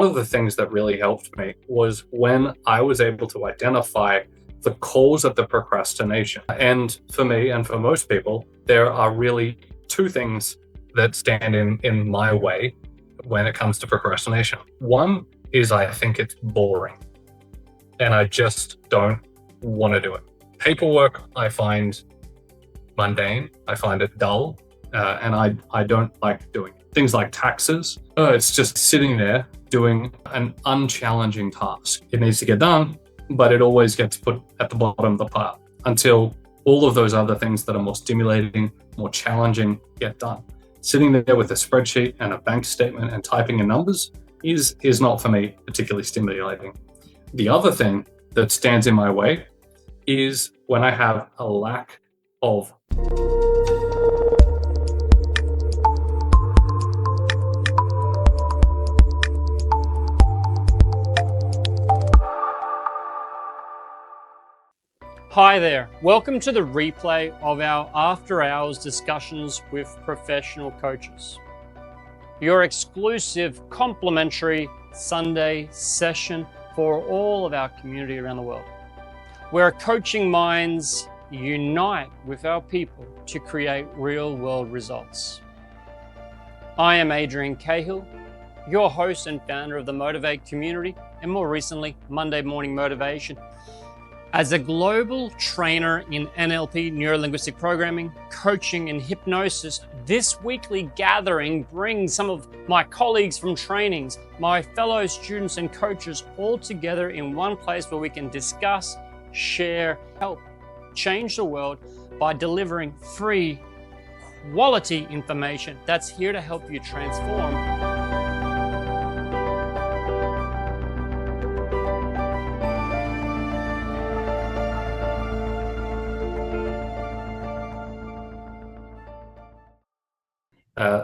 One of the things that really helped me was when I was able to identify the cause of the procrastination. And for me and for most people, there are really two things that stand in my way when it comes to procrastination. One is I think it's boring and I just don't want to do it. Paperwork, I find mundane, I find it dull, and I don't like doing it. Things like taxes, it's just sitting there doing an unchallenging task. It needs to get done, but it always gets put at the bottom of the pile until all of those other things that are more stimulating, more challenging get done. Sitting there with a spreadsheet and a bank statement and typing in numbers is not for me particularly stimulating. The other thing that stands in my way is when I have a lack of Hi there, welcome to the replay of our after hours discussions with professional coaches. Your exclusive complimentary Sunday session for all of our community around the world, where coaching minds unite with our people to create real world results. I am Adrian Cahill, your host and founder of the Motivate community, and more recently, Monday Morning Motivation. As a global trainer in NLP, neuro-linguistic programming, coaching, and hypnosis, this weekly gathering brings some of my colleagues from trainings, my fellow students and coaches all together in one place where we can discuss, share, help change the world by delivering free, quality information that's here to help you transform.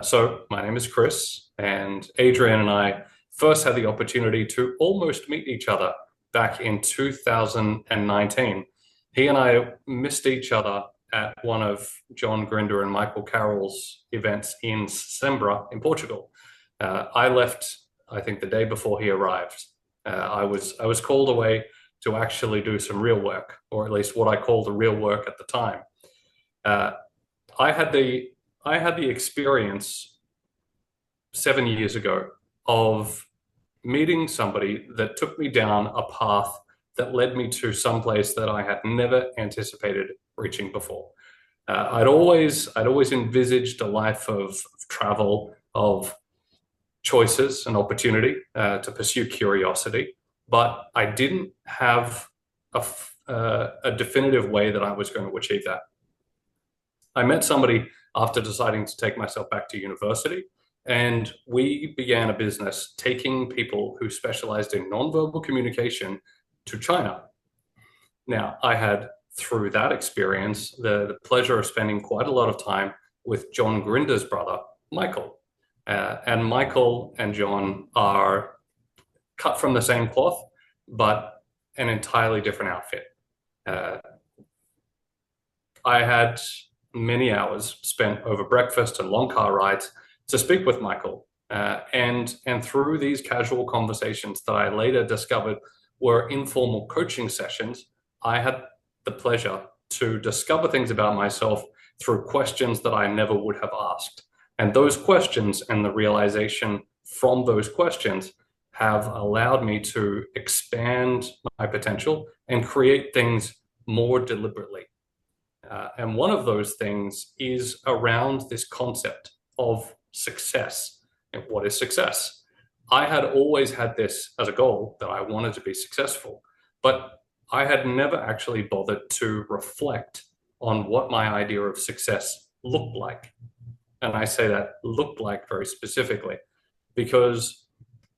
So my name is Chris, and Adrian and I first had the opportunity to almost meet each other back in 2019. He and I missed each other at one of John Grinder and Michael Carroll's events in Sesimbra in Portugal. I left, I think, the day before he arrived. I was called away to actually do some real work, or at least what I called the real work at the time. I had the experience 7 years ago of meeting somebody that took me down a path that led me to some place that I had never anticipated reaching before. I'd always envisaged a life of travel, of choices and opportunity to pursue curiosity, but I didn't have a definitive way that I was going to achieve that. I met somebody after deciding to take myself back to university, and we began a business taking people who specialized in nonverbal communication to China. Now, I had, through that experience, the pleasure of spending quite a lot of time with John Grinder's brother, Michael. And Michael and John are cut from the same cloth, but an entirely different outfit. I had many hours spent over breakfast and long car rides to speak with Michael. And through these casual conversations that I later discovered were informal coaching sessions, I had the pleasure to discover things about myself through questions that I never would have asked. And those questions and the realization from those questions have allowed me to expand my potential and create things more deliberately. And one of those things is around this concept of success. And what is success? I had always had this as a goal, that I wanted to be successful, but I had never actually bothered to reflect on what my idea of success looked like. And I say that looked like very specifically, because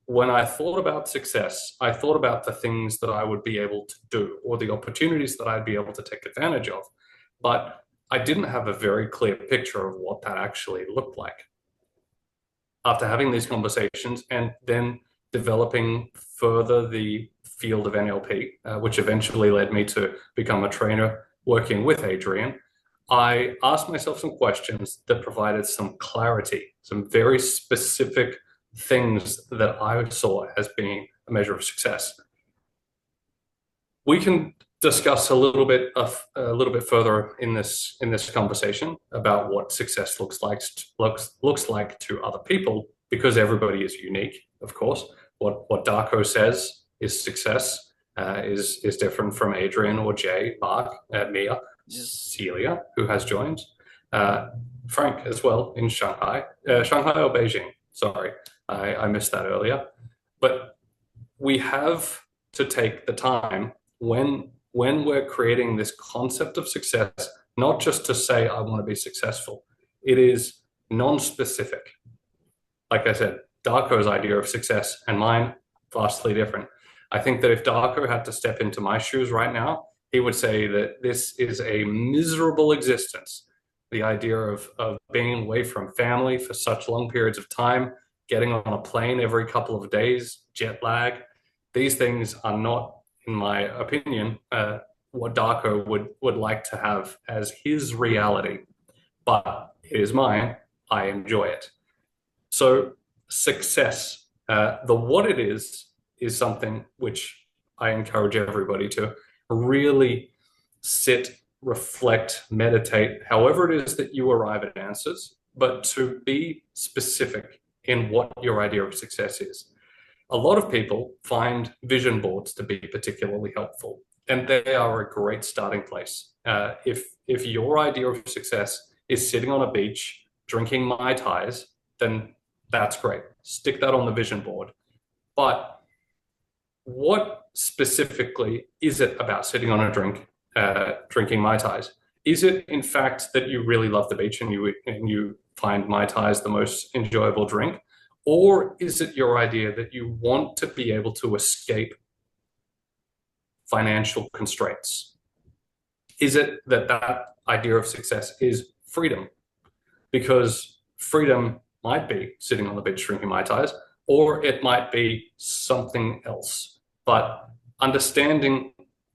when I thought about success, I thought about the things that I would be able to do or the opportunities that I'd be able to take advantage of. But I didn't have a very clear picture of what that actually looked like. After having these conversations and then developing further the field of NLP, which eventually led me to become a trainer working with Adrian, I asked myself some questions that provided some clarity, some very specific things that I saw as being a measure of success. We can discuss a little bit further in this conversation about what success looks like to other people, because everybody is unique, of course. What Darko says is success is different from Adrian or Jay, Mark, Mia, Celia, who has joined, Frank as well in Shanghai or Beijing. Sorry, I missed that earlier. But we have to take the time when we're creating this concept of success, not just to say, I want to be successful. It is non-specific. Like I said, Darko's idea of success and mine, vastly different. I think that if Darko had to step into my shoes right now, he would say that this is a miserable existence. The idea of being away from family for such long periods of time, getting on a plane every couple of days, jet lag, these things are not, in my opinion, what Darko would like to have as his reality. But it is mine. I enjoy it. So success, the what it is something which I encourage everybody to really sit, reflect, meditate, however it is that you arrive at answers, but to be specific in what your idea of success is. A lot of people find vision boards to be particularly helpful, and they are a great starting place. If your idea of success is sitting on a beach, drinking Mai Tais, then that's great. Stick that on the vision board. But what specifically is it about sitting on a drinking Mai Tais? Is it, in fact, that you really love the beach and you find Mai Tais the most enjoyable drink? Or is it your idea that you want to be able to escape financial constraints? Is it that idea of success is freedom? Because freedom might be sitting on the beach drinking Mai Tais, or it might be something else. But understanding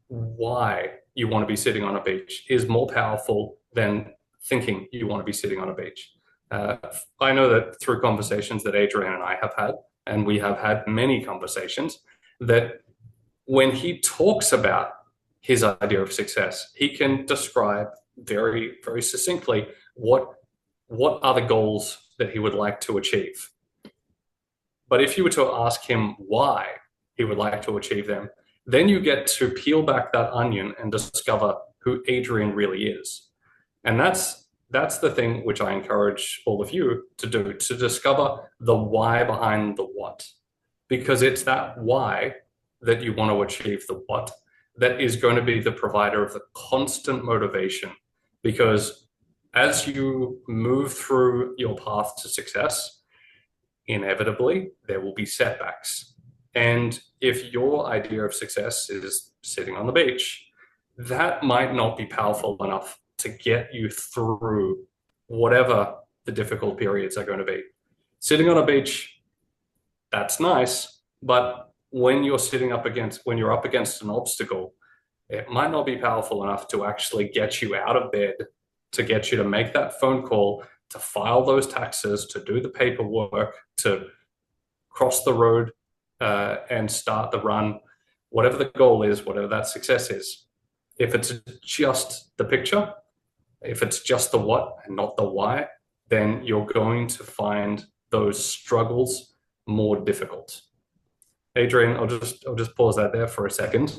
why you want to be sitting on a beach is more powerful than thinking you want to be sitting on a beach. I know that through conversations that Adrian and I have had, and we have had many conversations, that when he talks about his idea of success, he can describe very, very succinctly what are the goals that he would like to achieve. But if you were to ask him why he would like to achieve them, then you get to peel back that onion and discover who Adrian really is. And that's the thing which I encourage all of you to do, to discover the why behind the what. Because it's that why that you want to achieve the what that is going to be the provider of the constant motivation. Because as you move through your path to success, inevitably there will be setbacks. And if your idea of success is sitting on the beach, that might not be powerful enough to get you through whatever the difficult periods are going to be. Sitting on a beach, that's nice, but when you're up against an obstacle, it might not be powerful enough to actually get you out of bed, to get you to make that phone call, to file those taxes, to do the paperwork, to cross the road and start the run, whatever the goal is, whatever that success is. If it's just the picture, if it's just the what and not the why, then you're going to find those struggles more difficult. Adrian, I'll just pause that there for a second.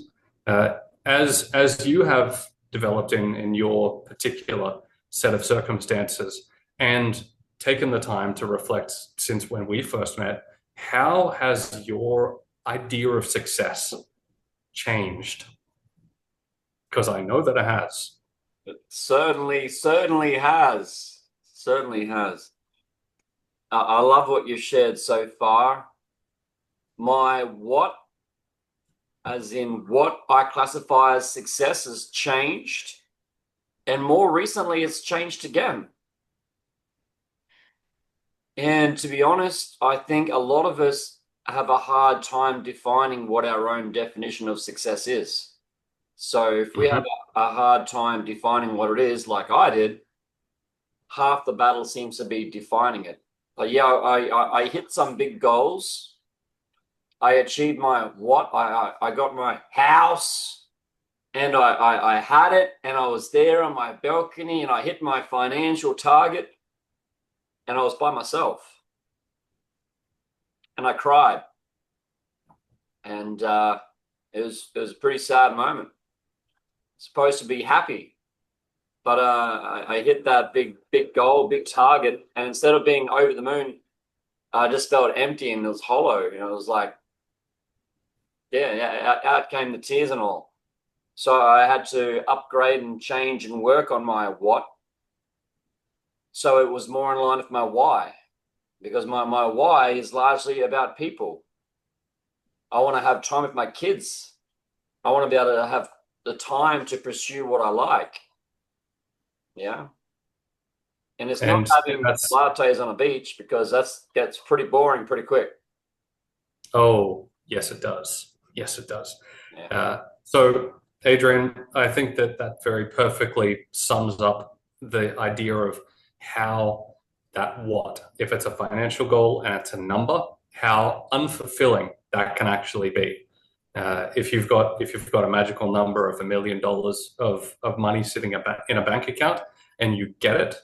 As you have developed in your particular set of circumstances and taken the time to reflect since when we first met, how has your idea of success changed? Because I know that it has. It certainly has. Certainly has. I love what you've shared so far. My what, as in what I classify as success, has changed. And more recently, it's changed again. And to be honest, I think a lot of us have a hard time defining what our own definition of success is. So if we have a hard time defining what it is, like I did, half the battle seems to be defining it. Yeah, I hit some big goals. I achieved my what? I got my house, and I had it, and I was there on my balcony, and I hit my financial target, and I was by myself, and I cried, and it was a pretty sad moment. Supposed to be happy, but I hit that big goal, big target, and instead of being over the moon, I just felt empty and it was hollow. You know, it was like, yeah, out came the tears and all. So I had to upgrade and change and work on my what. So it was more in line with my why, because my why is largely about people. I want to have time with my kids. I want to be able to have the time to pursue what I like. Yeah. And it's not having lattes on a beach, because that gets pretty boring pretty quick. Oh, yes, it does. Yes, it does. Yeah. So, Adrian, I think that very perfectly sums up the idea of how that what, if it's a financial goal and it's a number, how unfulfilling that can actually be. If you've got a magical number of $1 million of money sitting in a bank account and you get it,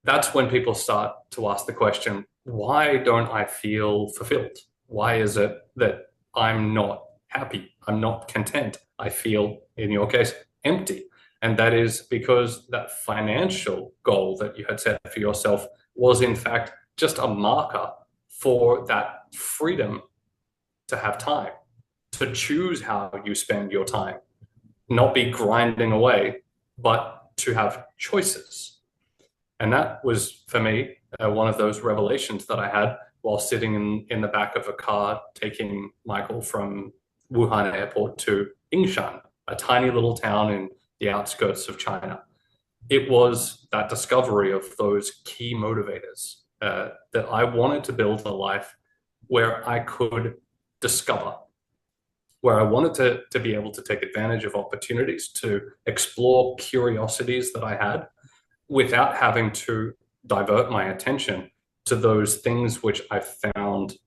that's when people start to ask the question, why don't I feel fulfilled? Why is it that I'm not happy? I'm not content. I feel, in your case, empty. And that is because that financial goal that you had set for yourself was, in fact, just a marker for that freedom to have time, to choose how you spend your time, not be grinding away, but to have choices. And that was, for me, one of those revelations that I had while sitting in the back of a car taking Michael from Wuhan airport to Yingshan, a tiny little town in the outskirts of China. It was that discovery of those key motivators that I wanted to build a life where I could discover, where I wanted to be able to take advantage of opportunities to explore curiosities that I had without having to divert my attention to those things which I found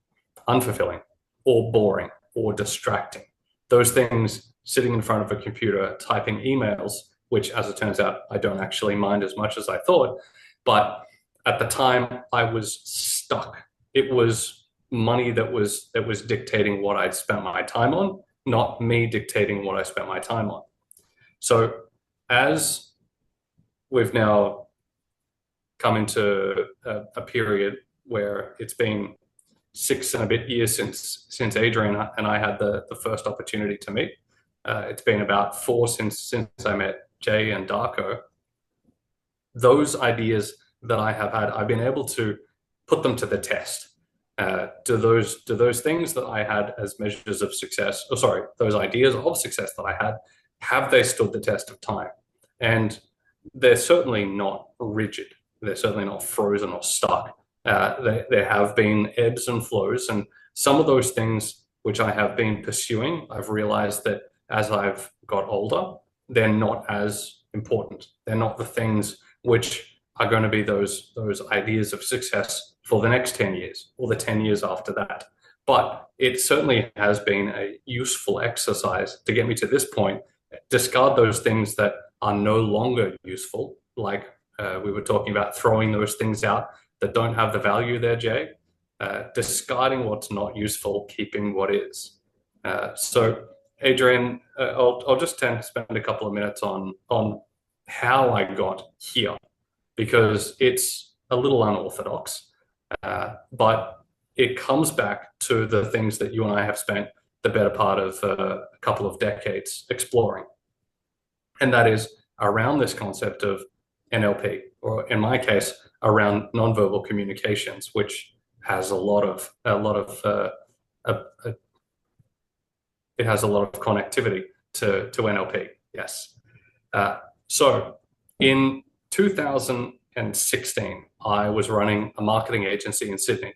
unfulfilling or boring or distracting. Those things sitting in front of a computer, typing emails, which, as it turns out, I don't actually mind as much as I thought. But at the time, I was stuck. It was money that was dictating what I'd spent my time on, not me dictating what I spent my time on. So as we've now come into a period where it's been 6 and a bit years since Adrian and I had the first opportunity to meet. It's been about 4 since I met Jay and Darko. Those ideas that I have had, I've been able to put them to the test. Do those things that I had as measures of success, those ideas of success that I had, have they stood the test of time? And they're certainly not rigid. They're certainly not frozen or stuck. There have been ebbs and flows, and some of those things which I have been pursuing, I've realized that as I've got older, they're not as important. They're not the things which are going to be those ideas of success for the next 10 years or the 10 years after that. But it certainly has been a useful exercise to get me to this point. Discard those things that are no longer useful, like we were talking about throwing those things out that don't have the value there, Jay. Discarding what's not useful, keeping what is. So, Adrian, I'll just tend to spend a couple of minutes on how I got here, because it's a little unorthodox, but it comes back to the things that you and I have spent the better part of a couple of decades exploring. And that is around this concept of NLP, or in my case, around nonverbal communications, which has a lot of it has a lot of connectivity to NLP. Yes. So in 2016, I was running a marketing agency in Sydney.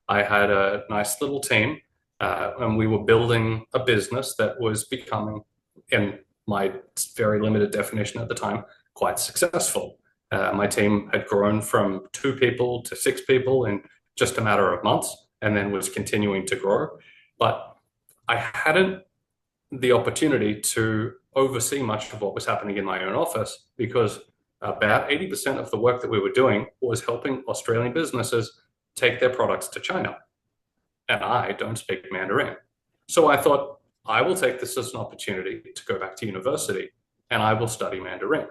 I had a nice little team, and we were building a business that was becoming, in my very limited definition at the time, quite successful. My team had grown from 2 people to 6 people in just a matter of months, and then was continuing to grow. But I hadn't the opportunity to oversee much of what was happening in my own office, because about 80% of the work that we were doing was helping Australian businesses take their products to China. And I don't speak Mandarin. So I thought, I will take this as an opportunity to go back to university and I will study Mandarin.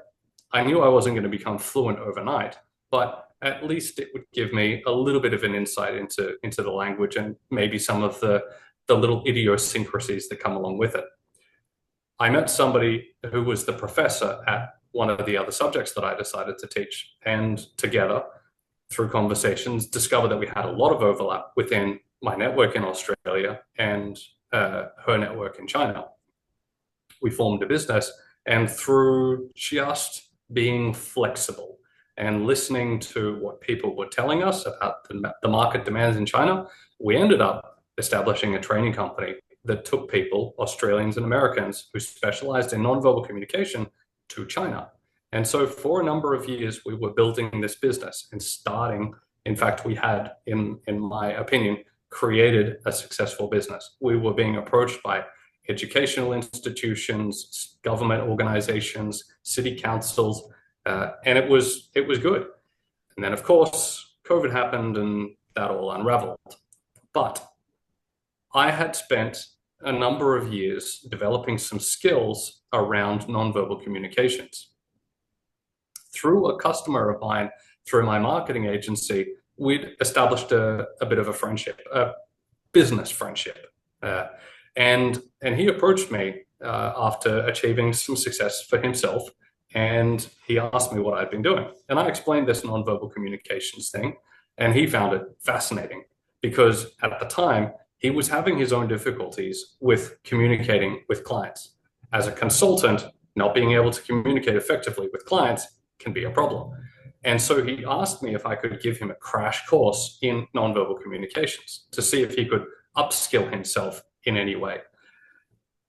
I knew I wasn't going to become fluent overnight, but at least it would give me a little bit of an insight into the language and maybe some of the little idiosyncrasies that come along with it. I met somebody who was the professor at one of the other subjects that I decided to teach, and together, through conversations, discovered that we had a lot of overlap within my network in Australia and her network in China. We formed a business, and through just being flexible and listening to what people were telling us about the market demands in China, we ended up establishing a training company that took people, Australians and Americans, who specialized in nonverbal communication to China. And so for a number of years, we were building this business and starting, in fact, we had, in my opinion, created a successful business. We were being approached by educational institutions, government organizations, city councils, and it was good. And then, of course, COVID happened and that all unraveled. But I had spent a number of years developing some skills around nonverbal communications. Through a customer of mine, through my marketing agency, we'd established a bit of a friendship, a business friendship. And he approached me after achieving some success for himself, and he asked me what I'd been doing. And I explained this nonverbal communications thing, and he found it fascinating because at the time, he was having his own difficulties with communicating with clients. As a consultant, not being able to communicate effectively with clients can be a problem. And so he asked me if I could give him a crash course in nonverbal communications to see if he could upskill himself in any way.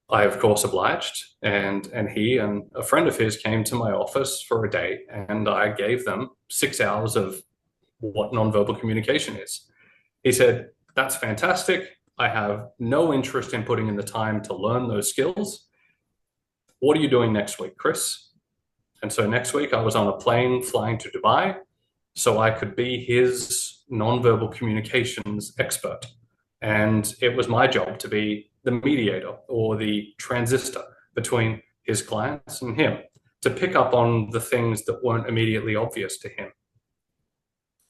I, of course, obliged, and he and a friend of his came to my office for a day, and I gave them 6 hours of what nonverbal communication is. He said, "That's fantastic. I have no interest in putting in the time to learn those skills. What are you doing next week, Chris?" And so next week I was on a plane flying to Dubai so I could be his nonverbal communications expert. And it was my job to be the mediator or the transistor between his clients and him, to pick up on the things that weren't immediately obvious to him.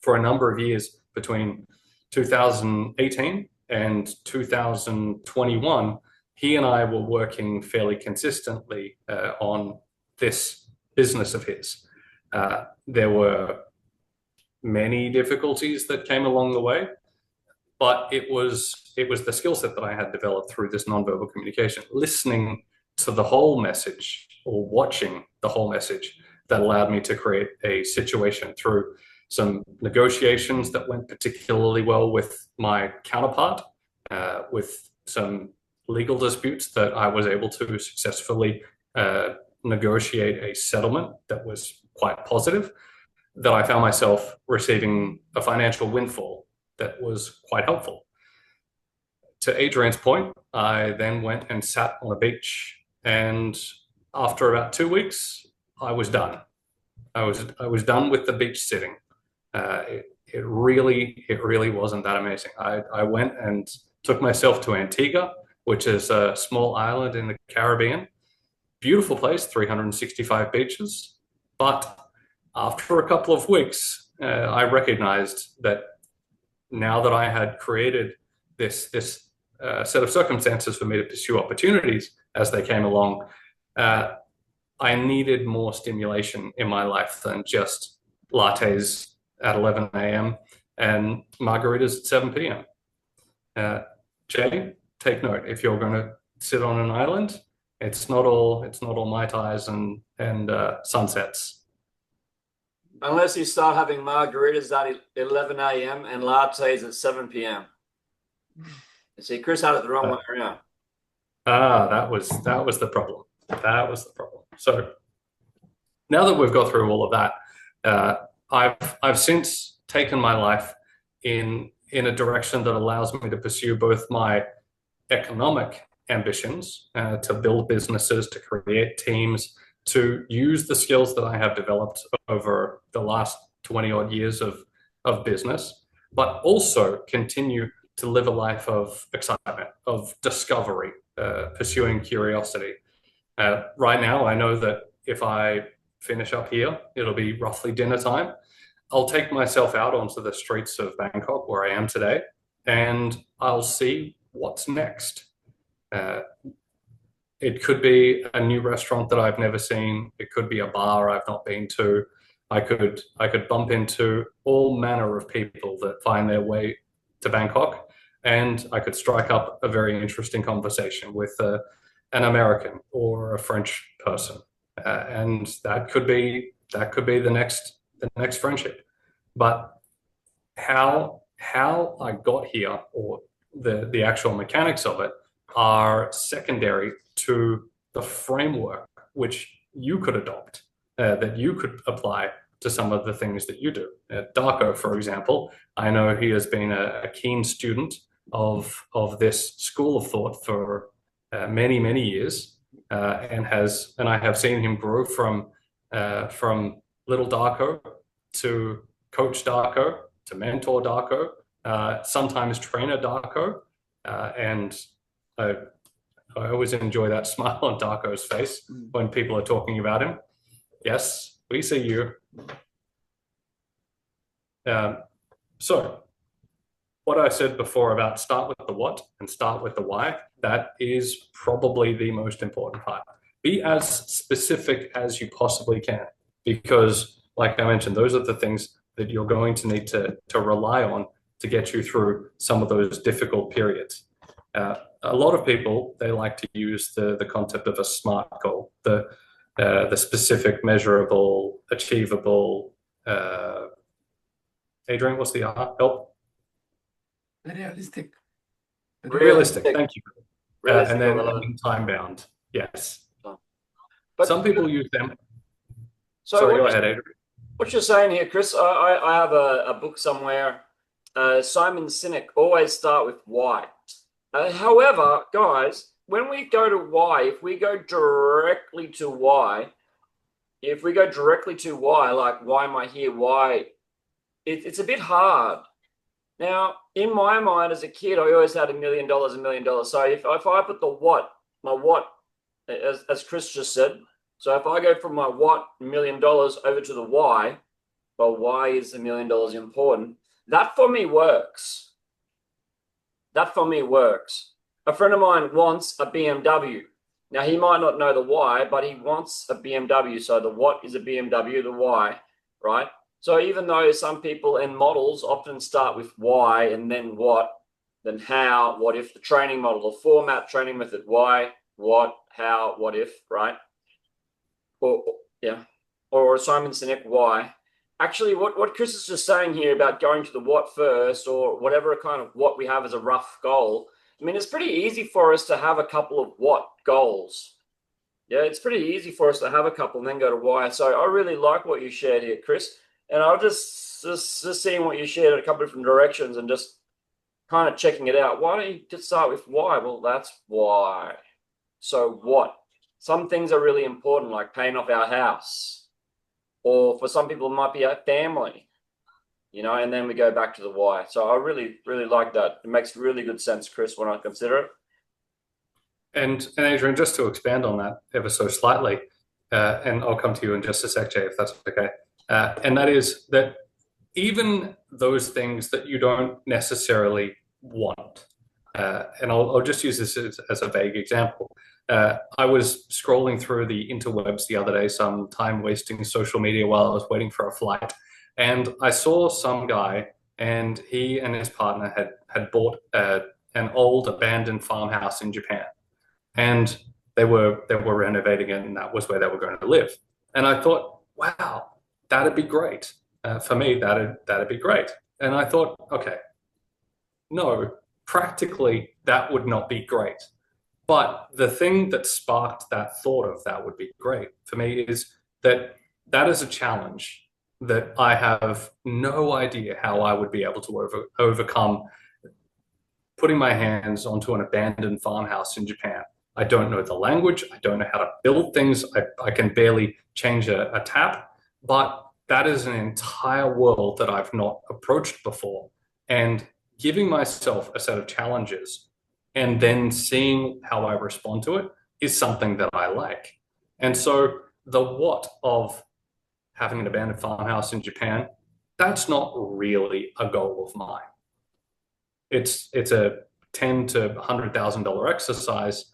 For a number of years between 2018 and 2021, he and I were working fairly consistently on this business of his. There were many difficulties that came along the way, but it was the skill set that I had developed through this nonverbal communication, listening to the whole message or watching the whole message, that allowed me to create a situation through some negotiations that went particularly well with my counterpart, with some legal disputes that I was able to successfully negotiate a settlement that was quite positive, that I found myself receiving a financial windfall that was quite helpful. To Adrian's point, I then went and sat on a beach, and after about 2 weeks, I was done. I was done with the beach sitting. It really wasn't that amazing. I went and took myself to Antigua, which is a small island in the Caribbean. Beautiful place, 365 beaches. But after a couple of weeks, I recognized that now that I had created this set of circumstances for me to pursue opportunities as they came along, I needed more stimulation in my life than just lattes at 11 a.m. and margaritas at 7 p.m. Jay, take note, if you're going to sit on an island, it's not all Mai Tais and sunsets. Unless you start having margaritas at 11 a.m. and lattes at 7 p.m. You see, Chris had it the wrong way around. That was the problem. That was the problem. So now that we've got through all of that, I've since taken my life in a direction that allows me to pursue both my economic ambitions, to build businesses, to create teams, to use the skills that I have developed over the last 20 odd years of business, but also continue to live a life of excitement, of discovery, pursuing curiosity. Right now, I know that if I finish up here, it'll be roughly dinner time. I'll take myself out onto the streets of Bangkok, where I am today, and I'll see what's next. It could be a new restaurant that I've never seen. It could be a bar I've not been to. I could bump into all manner of people that find their way to Bangkok, and I could strike up a very interesting conversation with an American or a French person, and that could be the next friendship. But how I got here, or the actual mechanics of it, are secondary to the framework which you could adopt, that you could apply to some of the things that you do. Darko, for example, I know he has been a keen student of this school of thought for many years, and I have seen him grow from little Darko to coach Darko to mentor Darko, sometimes trainer Darko, and I always enjoy that smile on Darko's face when people are talking about him. Yes, we see you. So what I said before about start with the what and start with the why, that is probably the most important part. Be as specific as you possibly can, because like I mentioned, those are the things that you're going to need to rely on to get you through some of those difficult periods. A lot of people, they like to use the concept of a SMART goal, the specific, measurable, achievable. Adrian, what's the help? Realistic. Realistic. Thank you. Realistic, and then time bound. Yes. But some people use them. So sorry, go ahead, Adrian. What you're saying here, Chris, I have a book somewhere. Simon Sinek, always start with why. However, guys, when we go to why, if we go directly to why, like, why am I here? Why? It's a bit hard. Now, in my mind as a kid, I always had $1 million. So if I put my what, as Chris just said, so if I go from my what, $1 million, over to the why, well, why is the $1 million important? That for me works. A friend of mine wants a BMW. Now, he might not know the why, but he wants a BMW. So the what is a BMW, the why, right? So even though some people and models often start with why and then what, then how, what if, the training model, the format, training method, why, what, how, what if, right? Or Simon Sinek, why. Actually, what Chris is just saying here about going to the what first, or whatever kind of what we have as a rough goal, I mean, it's pretty easy for us to have a couple of what goals. Yeah, it's pretty easy for us to have a couple and then go to why. So I really like what you shared here, Chris. And I'll just seeing what you shared in a couple of different directions and just kind of checking it out. Why don't you just start with why? Well, that's why. So what? Some things are really important, like paying off our house. Or for some people, it might be a family, and then we go back to the why. So I really, really like that. It makes really good sense, Chris, when I consider it. And Adrian, just to expand on that ever so slightly, and I'll come to you in just a sec, Jay, if that's okay. And that is that even those things that you don't necessarily want, and I'll just use this as a vague example. I was scrolling through the interwebs the other day, some time wasting social media while I was waiting for a flight. And I saw some guy, and he and his partner had bought an old abandoned farmhouse in Japan. And they were renovating it, and that was where they were going to live. And I thought, wow, that'd be great. For me, that'd be great. And I thought, okay, no, practically that would not be great. But the thing that sparked that thought of that would be great for me is that is a challenge. that I have no idea how I would be able to overcome putting my hands onto an abandoned farmhouse in Japan. I don't know the language. I don't know how to build things. I can barely change a tap, but that is an entire world that I've not approached before. And giving myself a set of challenges and then seeing how I respond to it is something that I like. And so the what of having an abandoned farmhouse in Japan, that's not really a goal of mine. It's a $10,000 to $100,000 exercise.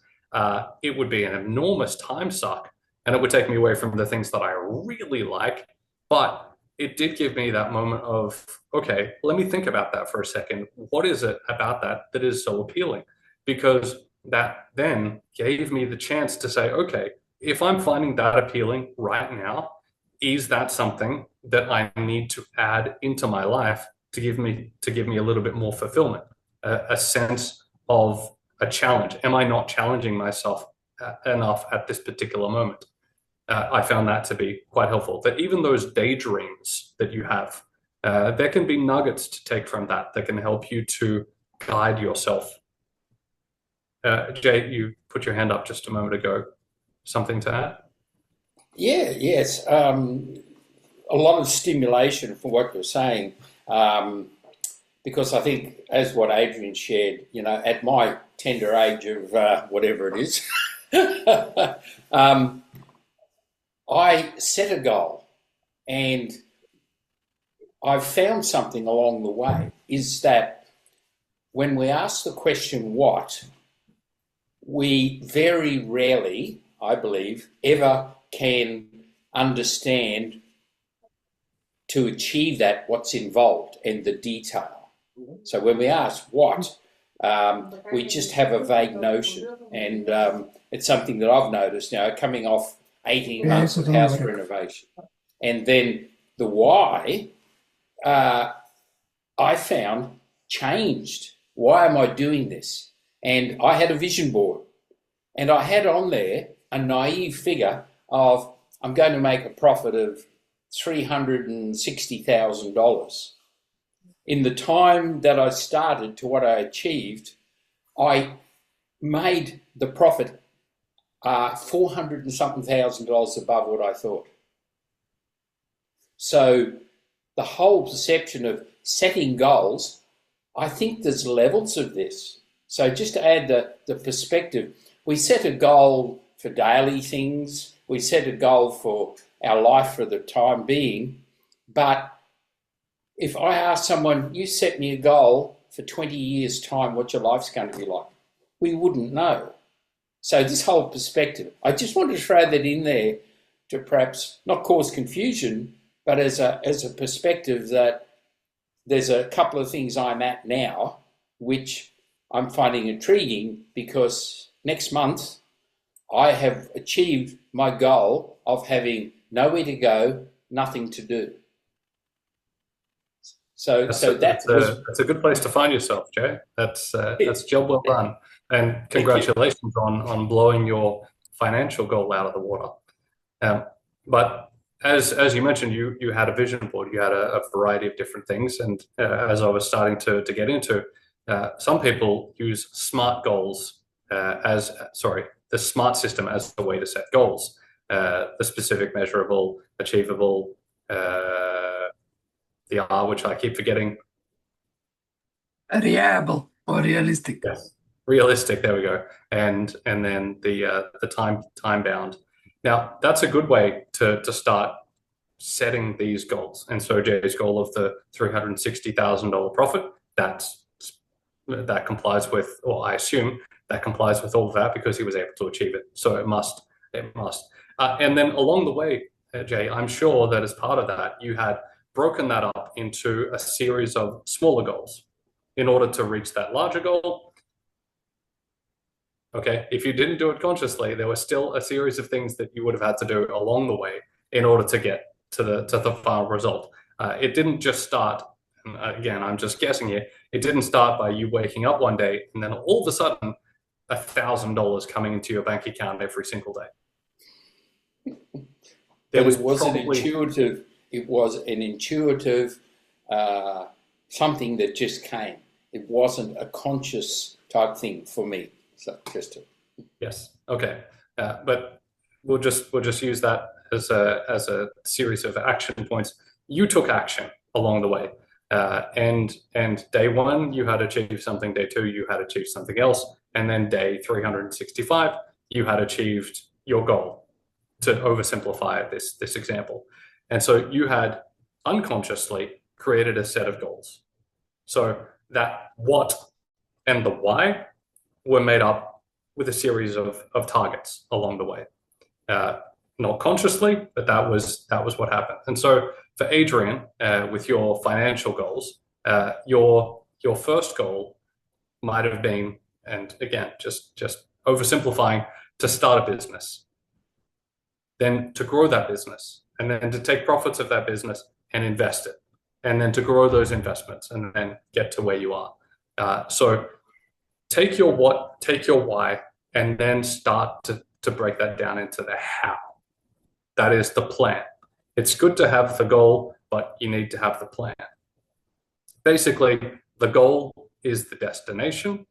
It would be an enormous time suck, and it would take me away from the things that I really like. But it did give me that moment of, okay, let me think about that for a second. What is it about that that is so appealing? Because that then gave me the chance to say, okay, if I'm finding that appealing right now, is that something that I need to add into my life to give me a little bit more fulfillment, a sense of a challenge? Am I not challenging myself enough at this particular moment? I found that to be quite helpful. That even those daydreams that you have, there can be nuggets to take from that can help you to guide yourself. Jay, you put your hand up just a moment ago. Something to add? Yeah, yes. A lot of stimulation from what you're saying, because I think, as what Adrian shared, at my tender age of whatever it is, I set a goal, and I've found something along the way, is that when we ask the question what, we very rarely, I believe, ever can understand to achieve that what's involved and the detail. So when we ask what, we just have a vague notion, and it's something that I've noticed, coming off 18 months of house renovation. And then the why, I found changed. Why am I doing this? And I had a vision board, and I had on there a naive figure of, I'm going to make a profit of $360,000. In the time that I started to what I achieved, I made the profit $400 and something thousand above what I thought. So the whole perception of setting goals, I think there's levels of this. So just to add the perspective, we set a goal for daily things, we set a goal for our life for the time being, but if I ask someone, you set me a goal for 20 years' time, what your life's going to be like, we wouldn't know. So this whole perspective, I just wanted to throw that in there to perhaps not cause confusion, but as a perspective that there's a couple of things I'm at now, which I'm finding intriguing, because next month I have achieved my goal of having nowhere to go, nothing to do. That's a good place to find yourself, Jay. That's job well done, and congratulations on blowing your financial goal out of the water. But as you mentioned, you had a vision board. You had a variety of different things, and as I was starting to get into, some people use SMART goals the SMART system as a way to set goals: the specific, measurable, achievable. The R, which I keep forgetting. Reliable or realistic. Yes, realistic. There we go. And then the time bound. Now that's a good way to start setting these goals. And so Jay's goal of the $360,000 profit, that complies with, or I assume that complies with all of that, because he was able to achieve it. So it must. And then along the way, Jay, I'm sure that as part of that, you had broken that up into a series of smaller goals in order to reach that larger goal. Okay, if you didn't do it consciously, there was still a series of things that you would have had to do along the way in order to get to the final result. It didn't just start, and again, I'm just guessing here, it didn't start by you waking up one day and then all of a sudden $1,000 coming into your bank account every single day. It was an It was an intuitive something that just came. It wasn't a conscious type thing for me. So yes, okay, but we'll just use that as a series of action points. You took action along the way, and day one you had achieved something. Day two you had achieved something else, and then day 365 you had achieved your goal. To oversimplify this example, and so you had unconsciously created a set of goals. So that what and the why were made up with a series of targets along the way. Not consciously, but that was what happened. And so for Adrian, with your financial goals, your first goal might have been, and again, just oversimplifying, to start a business, then to grow that business, and then to take profits of that business and invest it, and then to grow those investments and then get to where you are. So take your what, take your why, and then start to break that down into the how. That is the plan. It's good to have the goal, but you need to have the plan. Basically, the goal is the destination,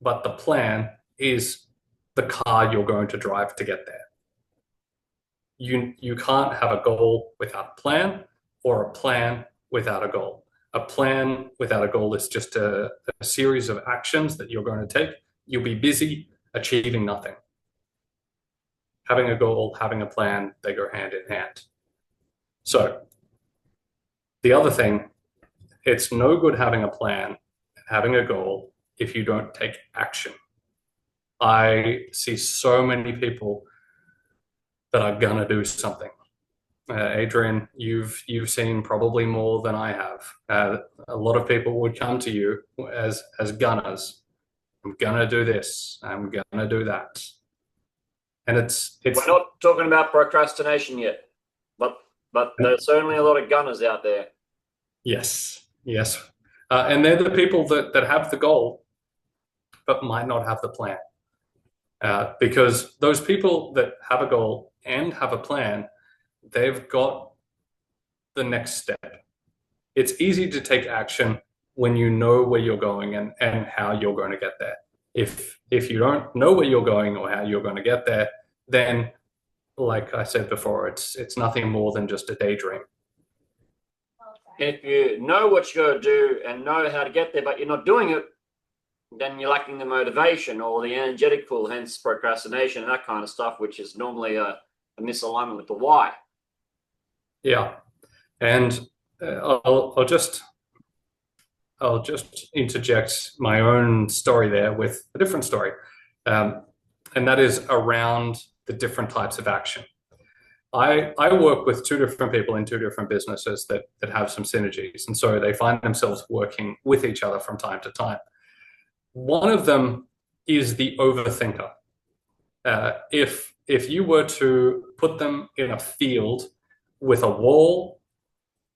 but the plan is the car you're going to drive to get there. You can't have a goal without a plan, or a plan without a goal. A plan without a goal is just a series of actions that you're going to take. You'll be busy achieving nothing. Having a goal, having a plan, they go hand in hand. So the other thing, it's no good having a plan, having a goal, if you don't take action. I see so many people that are gonna do something. Adrian, you've seen probably more than I have. A lot of people would come to you as gunners. I'm gonna do this. I'm gonna do that. And it's we're not talking about procrastination yet, but there's certainly a lot of gunners out there. Yes, yes, and they're the people that have the goal, but might not have the plan. Because those people that have a goal and have a plan, they've got the next step. It's easy to take action when you know where you're going and how you're going to get there. If you don't know where you're going or how you're going to get there, then, like I said before, it's nothing more than just a daydream. If you know what you're going to do and know how to get there, but you're not doing it, then you're lacking the motivation or the energetic pull, hence procrastination and that kind of stuff, which is normally a misalignment with the why. Yeah, and I'll just interject my own story there with a different story, and that is around the different types of action. I work with two different people in two different businesses that have some synergies, and so they find themselves working with each other from time to time. One of them is the overthinker. If you were to put them in a field with a wall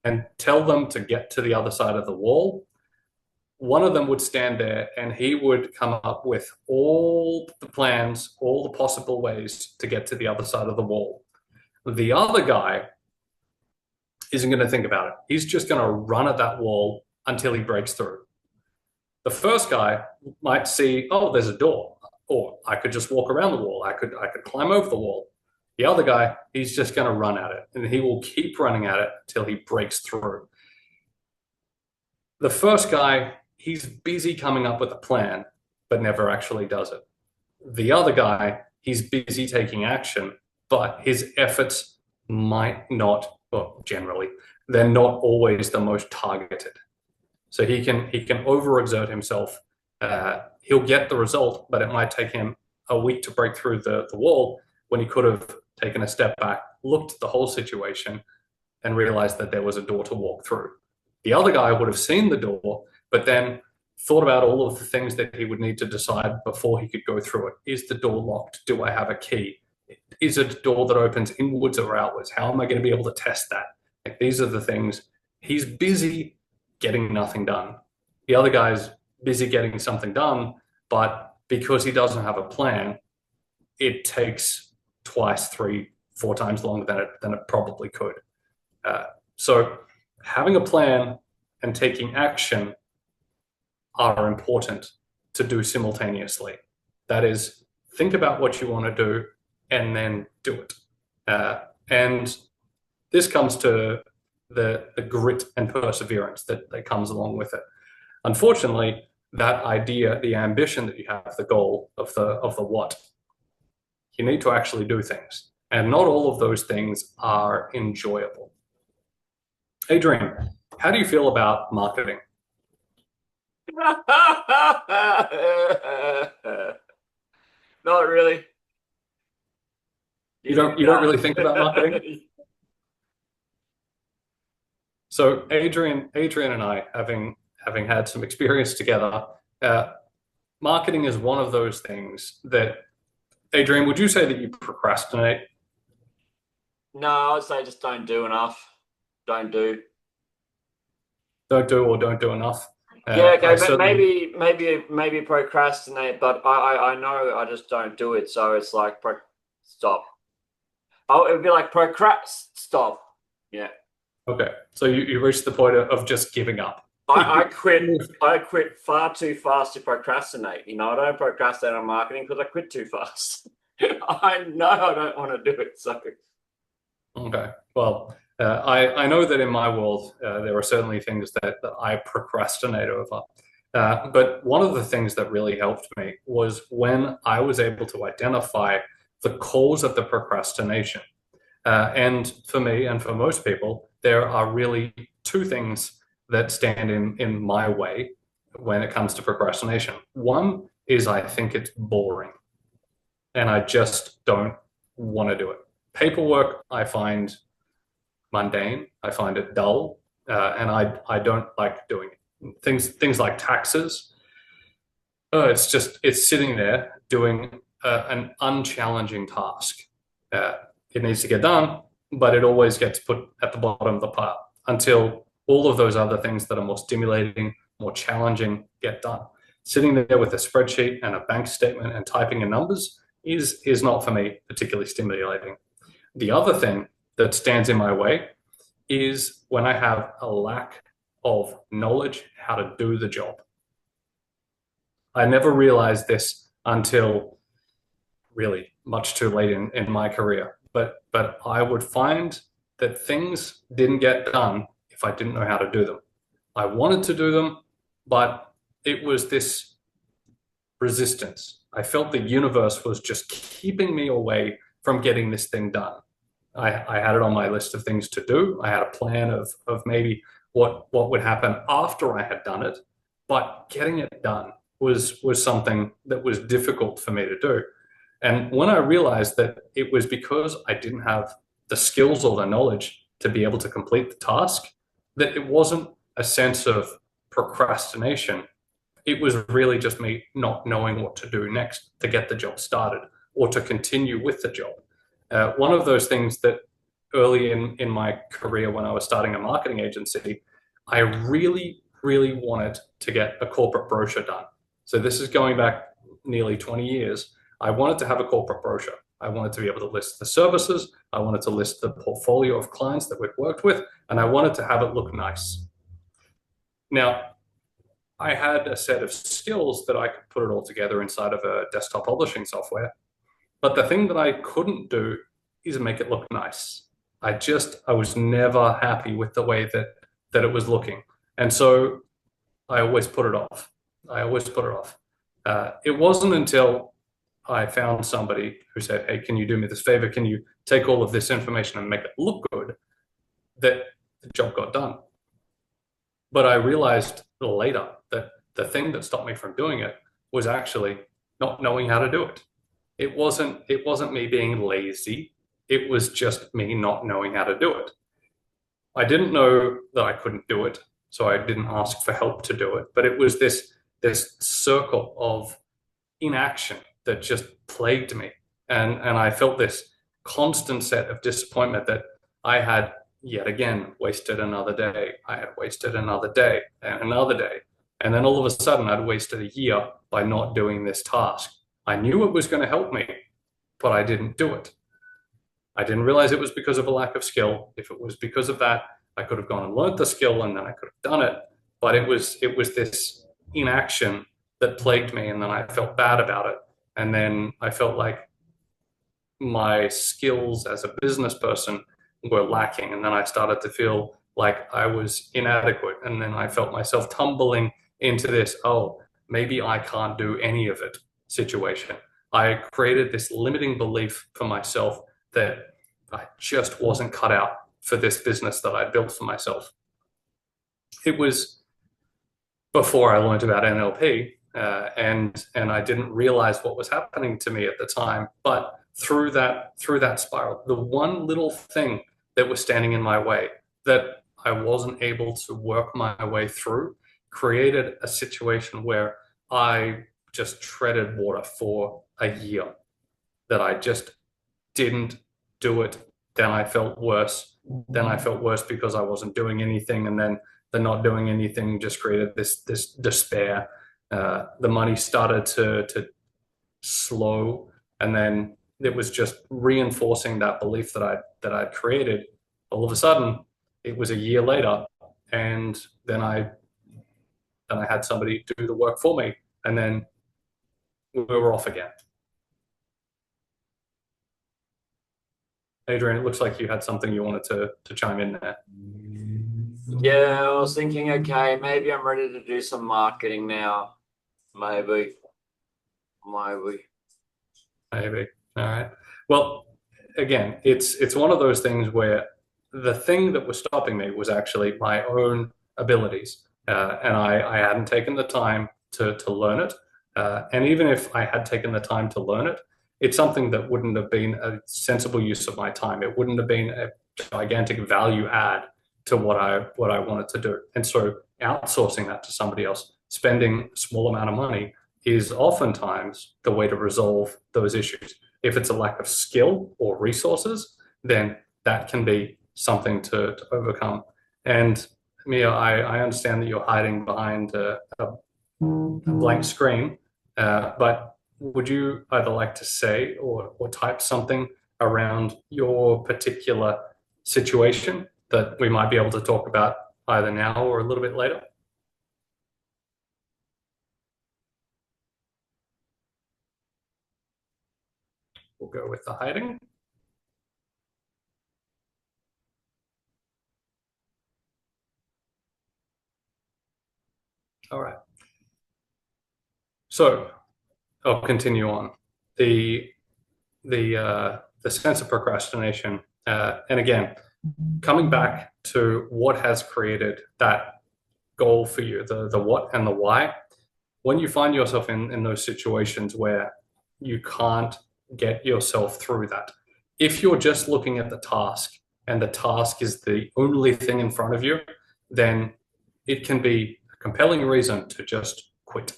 and tell them to get to the other side of the wall, one of them would stand there and he would come up with all the plans, all the possible ways to get to the other side of the wall. The other guy isn't going to think about it. He's just going to run at that wall until he breaks through. The first guy might see, oh, there's a door, or I could just walk around the wall. I could climb over the wall. The other guy, he's just going to run at it, and he will keep running at it till he breaks through. The first guy, he's busy coming up with a plan, but never actually does it. The other guy, he's busy taking action, but his efforts might not, well, generally, they're not always the most targeted. So he can overexert himself. He'll get the result, but it might take him a week to break through the wall when he could have taken a step back, looked at the whole situation, and realized that there was a door to walk through. The other guy would have seen the door, but then thought about all of the things that he would need to decide before he could go through it. Is the door locked? Do I have a key? Is it a door that opens inwards or outwards? How am I going to be able to test that? Like, these are the things. He's busy getting nothing done. The other guy's busy getting something done, but because he doesn't have a plan, it takes twice, 3, 4 times longer than it probably could. So having a plan and taking action are important to do simultaneously. That is, think about what you want to do and then do it. And this comes to the grit and perseverance that comes along with it. Unfortunately, that idea, the ambition that you have, the goal of the what, you need to actually do things. And not all of those things are enjoyable. Adrian, how do you feel about marketing? Not really. You don't really think about marketing? So Adrian and I, having had some experience together, marketing is one of those things that, Adrian, would you say that you procrastinate? No, I'd say just don't do enough. Don't do. Don't do or don't do enough? Yeah, okay, but maybe procrastinate, but I know I just don't do it. So it's like stop. Oh, it would be like stop. Yeah. Okay, so you reached the point of just giving up. I quit far too fast to procrastinate. You know, I don't procrastinate on marketing because I quit too fast. I know I don't want to do it. So okay, well, I know that in my world there are certainly things that I procrastinate over. But one of the things that really helped me was when I was able to identify the cause of the procrastination. And for me and for most people, there are really two things that stand in my way when it comes to procrastination. One is I think it's boring and I just don't want to do it. Paperwork, I find mundane. I find it dull, and I don't like doing it. Things like taxes, it's sitting there doing an unchallenging task. It needs to get done, but it always gets put at the bottom of the pile until all of those other things that are more stimulating, more challenging get done. Sitting there with a spreadsheet and a bank statement and typing in numbers is not for me particularly stimulating. The other thing that stands in my way is when I have a lack of knowledge how to do the job. I never realized this until really much too late in my career. But I would find that things didn't get done if I didn't know how to do them. I wanted to do them, but it was this resistance. I felt the universe was just keeping me away from getting this thing done. I had it on my list of things to do. I had a plan of maybe what would happen after I had done it, but getting it done was something that was difficult for me to do. And when I realized that it was because I didn't have the skills or the knowledge to be able to complete the task, that it wasn't a sense of procrastination. It was really just me not knowing what to do next to get the job started or to continue with the job. One of those things that early in my career when I was starting a marketing agency, I really, really wanted to get a corporate brochure done. So this is going back nearly 20 years. I wanted to have a corporate brochure. I wanted to be able to list the services. I wanted to list the portfolio of clients that we've worked with, and I wanted to have it look nice. Now, I had a set of skills that I could put it all together inside of a desktop publishing software. But the thing that I couldn't do is make it look nice. I was never happy with the way that it was looking. And so I always put it off. It wasn't until I found somebody who said, hey, can you do me this favor? Can you take all of this information and make it look good? That the job got done. But I realized later that the thing that stopped me from doing it was actually not knowing how to do it. It wasn't me being lazy. It was just me not knowing how to do it. I didn't know that I couldn't do it, so I didn't ask for help to do it. But it was this circle of inaction that just plagued me. And I felt this constant set of disappointment that I had yet again wasted another day. I had wasted another day and another day. And then all of a sudden I'd wasted a year by not doing this task. I knew it was going to help me, but I didn't do it. I didn't realize it was because of a lack of skill. If it was because of that, I could have gone and learned the skill, and then I could have done it. But it was this inaction that plagued me, and then I felt bad about it. And then I felt like my skills as a business person were lacking. And then I started to feel like I was inadequate. And then I felt myself tumbling into this, oh, maybe I can't do any of it situation. I created this limiting belief for myself that I just wasn't cut out for this business that I built for myself. It was before I learned about NLP, and I didn't realize what was happening to me at the time. But through that spiral, the one little thing that was standing in my way that I wasn't able to work my way through created a situation where I just treaded water for a year, that I just didn't do it. Then I felt worse. Then I felt worse because I wasn't doing anything, and then the not doing anything just created this despair. The money started to slow, and then it was just reinforcing that belief that I'd created. All of a sudden, it was a year later, and then I had somebody do the work for me, and then we were off again. Adrian, it looks like you had something you wanted to chime in there. Yeah, I was thinking, okay, maybe I'm ready to do some marketing now. Maybe. All right. Well, again, it's one of those things where the thing that was stopping me was actually my own abilities, and I hadn't taken the time to learn it. And even if I had taken the time to learn it, it's something that wouldn't have been a sensible use of my time. It wouldn't have been a gigantic value add to what I wanted to do. And so outsourcing that to somebody else, spending a small amount of money, is oftentimes the way to resolve those issues. If it's a lack of skill or resources, then that can be something to overcome. And Mia, I understand that you're hiding behind a blank screen, but would you either like to say or type something around your particular situation that we might be able to talk about either now or a little bit later? We'll go with the hiding. All right. So I'll continue on. The sense of procrastination, and again, coming back to what has created that goal for you, the what and the why. When you find yourself in those situations where you can't get yourself through that, if you're just looking at the task and the task is the only thing in front of you, then it can be a compelling reason to just quit.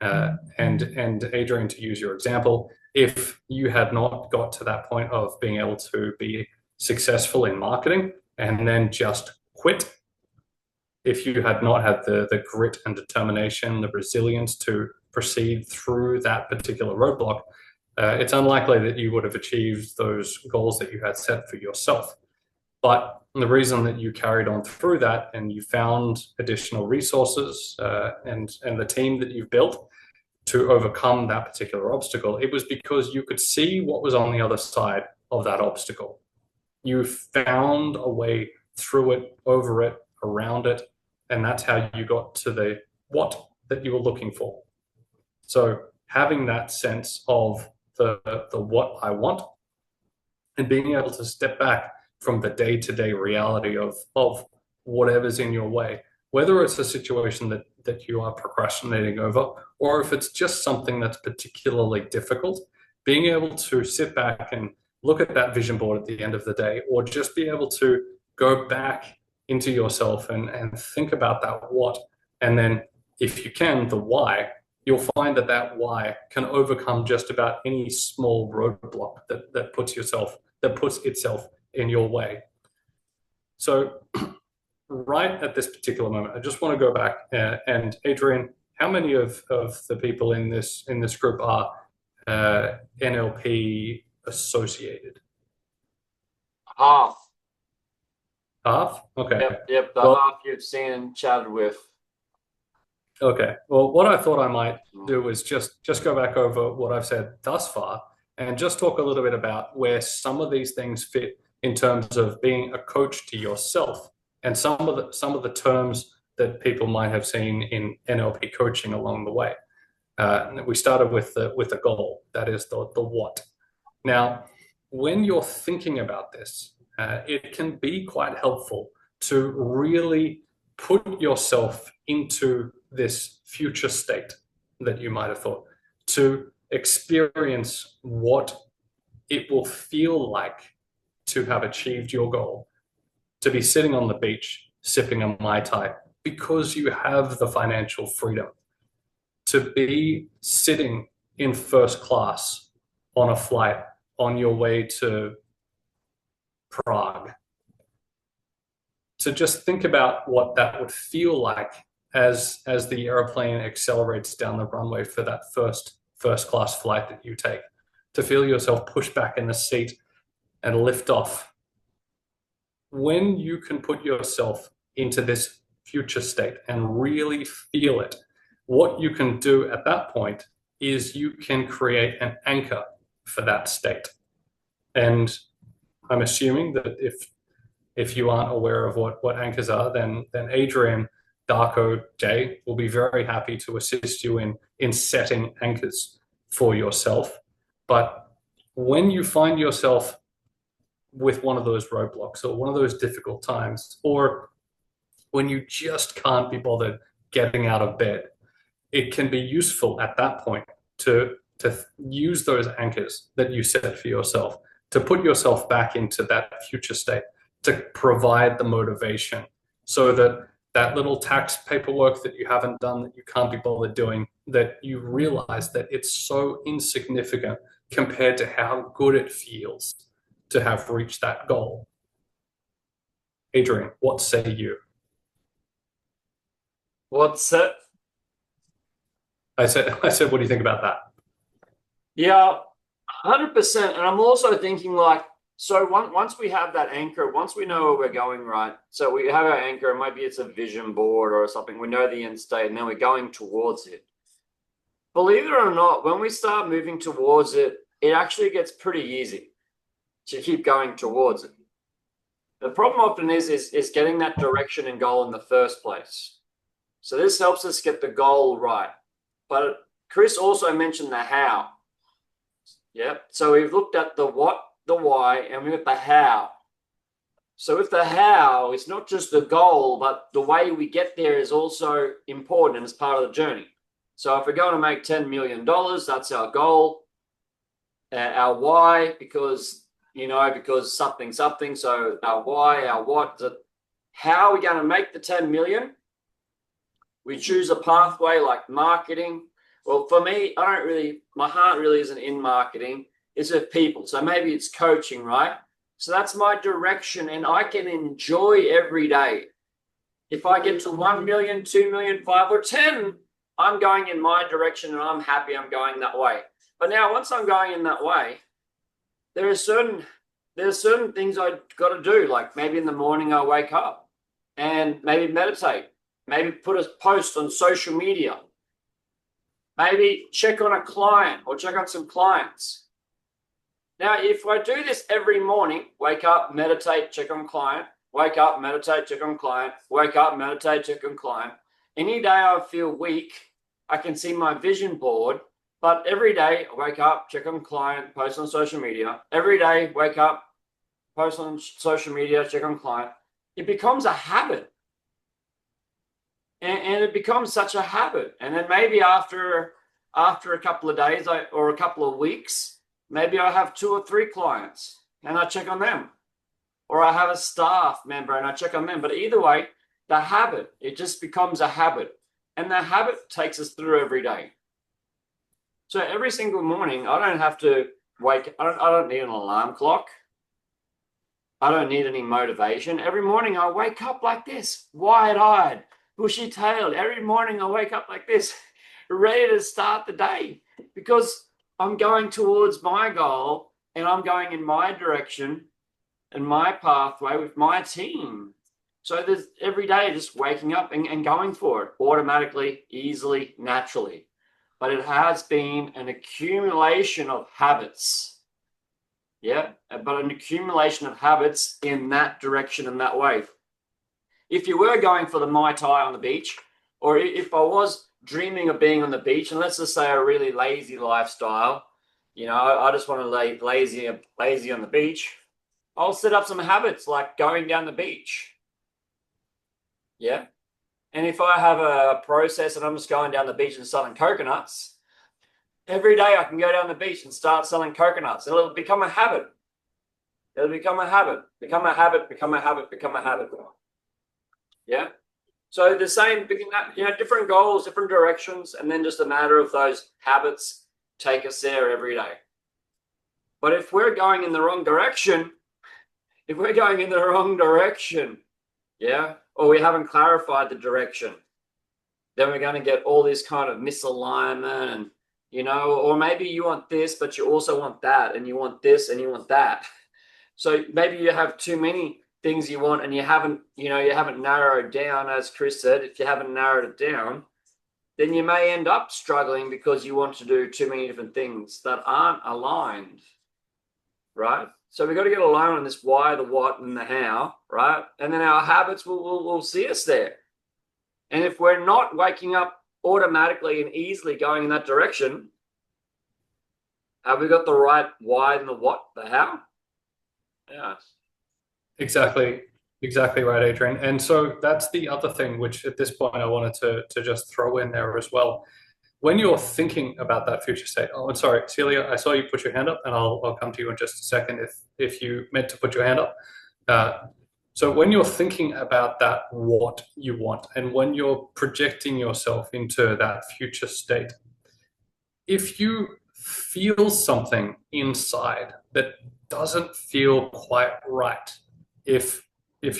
And Adrian, to use your example, if you had not got to that point of being able to be successful in marketing and then just quit, if you had not had the grit and determination, the resilience to proceed through that particular roadblock, it's unlikely that you would have achieved those goals that you had set for yourself. But the reason that you carried on through that and you found additional resources and the team that you've built to overcome that particular obstacle, it was because you could see what was on the other side of that obstacle. You found a way through it, over it, around it, and that's how you got to the what that you were looking for. So having that sense of the what I want and being able to step back from the day-to-day reality of whatever's in your way, whether it's a situation that you are procrastinating over, or if it's just something that's particularly difficult, being able to sit back and look at that vision board at the end of the day, or just be able to go back into yourself and think about that what, and then if you can, the why, you'll find that why can overcome just about any small roadblock that puts itself in your way. So right at this particular moment, I just want to go back and Adrian, how many of the people in this group are NLP associated? Half. Half? Okay. Yep. The Well, half you've seen and chatted with. okay. Well, what I thought I might do is just go back over what I've said thus far and just talk a little bit about where some of these things fit in terms of being a coach to yourself and some of the terms that people might have seen in NLP coaching along the way. We started with the goal, that is the what. Now, when you're thinking about this, it can be quite helpful to really put yourself into this future state that you might have thought, to experience what it will feel like to have achieved your goal, to be sitting on the beach sipping a Mai Tai because you have the financial freedom, to be sitting in first class on a flight on your way to Prague, to just think about what that would feel like as the airplane accelerates down the runway for that first class flight that you take, to feel yourself push back in the seat and lift off. When you can put yourself into this future state and really feel it, what you can do at that point is you can create an anchor for that state. And I'm assuming that if you aren't aware of what anchors are, then Adrian Darko J will be very happy to assist you in setting anchors for yourself. But when you find yourself with one of those roadblocks or one of those difficult times, or when you just can't be bothered getting out of bed, it can be useful at that point to use those anchors that you set for yourself, to put yourself back into that future state, to provide the motivation so that that little tax paperwork that you haven't done, that you can't be bothered doing, that you realize that it's so insignificant compared to how good it feels to have reached that goal. Adrian, what say you? What's it? I said, what do you think about that? Yeah, 100%. And I'm also thinking like, so once we have that anchor, once we know where we're going, right? So we have our anchor, maybe it's a vision board or something. We know the end state and then we're going towards it. Believe it or not, when we start moving towards it, it actually gets pretty easy to keep going towards it. The problem often is getting that direction and goal in the first place. So this helps us get the goal right. But Chris also mentioned the how. Yeah. So we've looked at the what, the why, and we've got the how. So with the how, it's not just the goal, but the way we get there is also important and is part of the journey. So if we're going to make $10 million, that's our goal. Our why, because something. So our why, our what, how are we going to make the 10 million? We choose a pathway like marketing. Well, for me, my heart really isn't in marketing. It's with people. So maybe it's coaching, right? So that's my direction and I can enjoy every day. If I get to 1 million, 2 million, 5 or 10, I'm going in my direction and I'm happy I'm going that way. But now once I'm going in that way, there are certain things I've got to do. Like maybe in the morning I wake up and maybe meditate, maybe put a post on social media, maybe check on a client or check on some clients. Now, if I do this every morning, wake up, meditate, check on client, wake up, meditate, check on client, wake up, meditate, check on client. Any day I feel weak, I can see my vision board, but every day I wake up, check on client, post on social media. Every day, wake up, post on social media, check on client. It becomes a habit. And it becomes such a habit. And then maybe after a couple of days or a couple of weeks, maybe I have 2 or 3 clients and I check on them. Or I have a staff member and I check on them. But either way, the habit, it just becomes a habit. And the habit takes us through every day. So every single morning, I don't have to wake. I don't need an alarm clock. I don't need any motivation. Every morning I wake up like this, wide-eyed, bushy-tailed. Every morning I wake up like this, ready to start the day because I'm going towards my goal and I'm going in my direction and my pathway with my team. So there's every day just waking up and going for it automatically, easily, naturally. But it has been an accumulation of habits. Yeah, but an accumulation of habits in that direction and that way. If you were going for the Mai Tai on the beach, or if I was dreaming of being on the beach, and let's just say a really lazy lifestyle, you know, I just want to lay lazy on the beach, I'll set up some habits like going down the beach. Yeah. And if I have a process and I'm just going down the beach and selling coconuts, every day I can go down the beach and start selling coconuts. It'll become a habit. It'll become a habit, become a habit, become a habit, become a habit. Yeah. So the same, you know, different goals, different directions, and then just a matter of those habits take us there every day. But if we're going in the wrong direction, yeah, or we haven't clarified the direction, then we're going to get all this kind of misalignment, and, you know, or maybe you want this, but you also want that, and you want this and you want that. So maybe you have too many things you want and you haven't narrowed down, as Chris said. If you haven't narrowed it down, then you may end up struggling because you want to do too many different things that aren't aligned, right? So we've got to get aligned on this why, the what, and the how, right? And then our habits will see us there. And if we're not waking up automatically and easily going in that direction, have we got the right why and the what, the how? Yeah. Exactly right, Adrian. And so that's the other thing, which at this point I wanted to just throw in there as well. When you're thinking about that future state, oh, I'm sorry, Celia, I saw you put your hand up, and I'll come to you in just a second if you meant to put your hand up. So when you're thinking about that, what you want, and when you're projecting yourself into that future state, if you feel something inside that doesn't feel quite right, if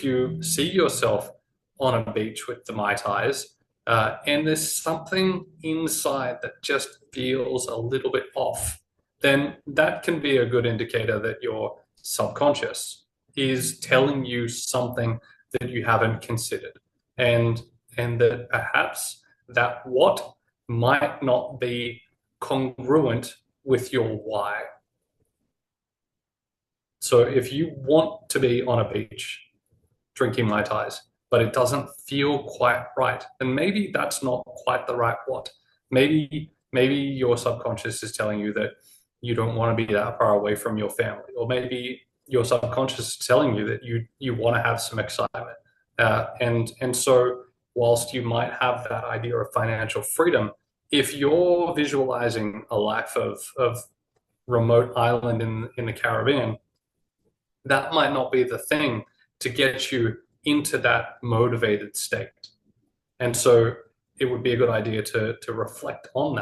you see yourself on a beach with the Mai Tais, and there's something inside that just feels a little bit off, then that can be a good indicator that your subconscious is telling you something that you haven't considered, and that perhaps that what might not be congruent with your why. So if you want to be on a beach drinking Mai Tais, but it doesn't feel quite right, then maybe that's not quite the right what. Maybe your subconscious is telling you that you don't want to be that far away from your family, or maybe your subconscious is telling you that you want to have some excitement. And so whilst you might have that idea of financial freedom, if you're visualizing a life of remote island in the Caribbean, that might not be the thing to get you into that motivated state. And so it would be a good idea to reflect on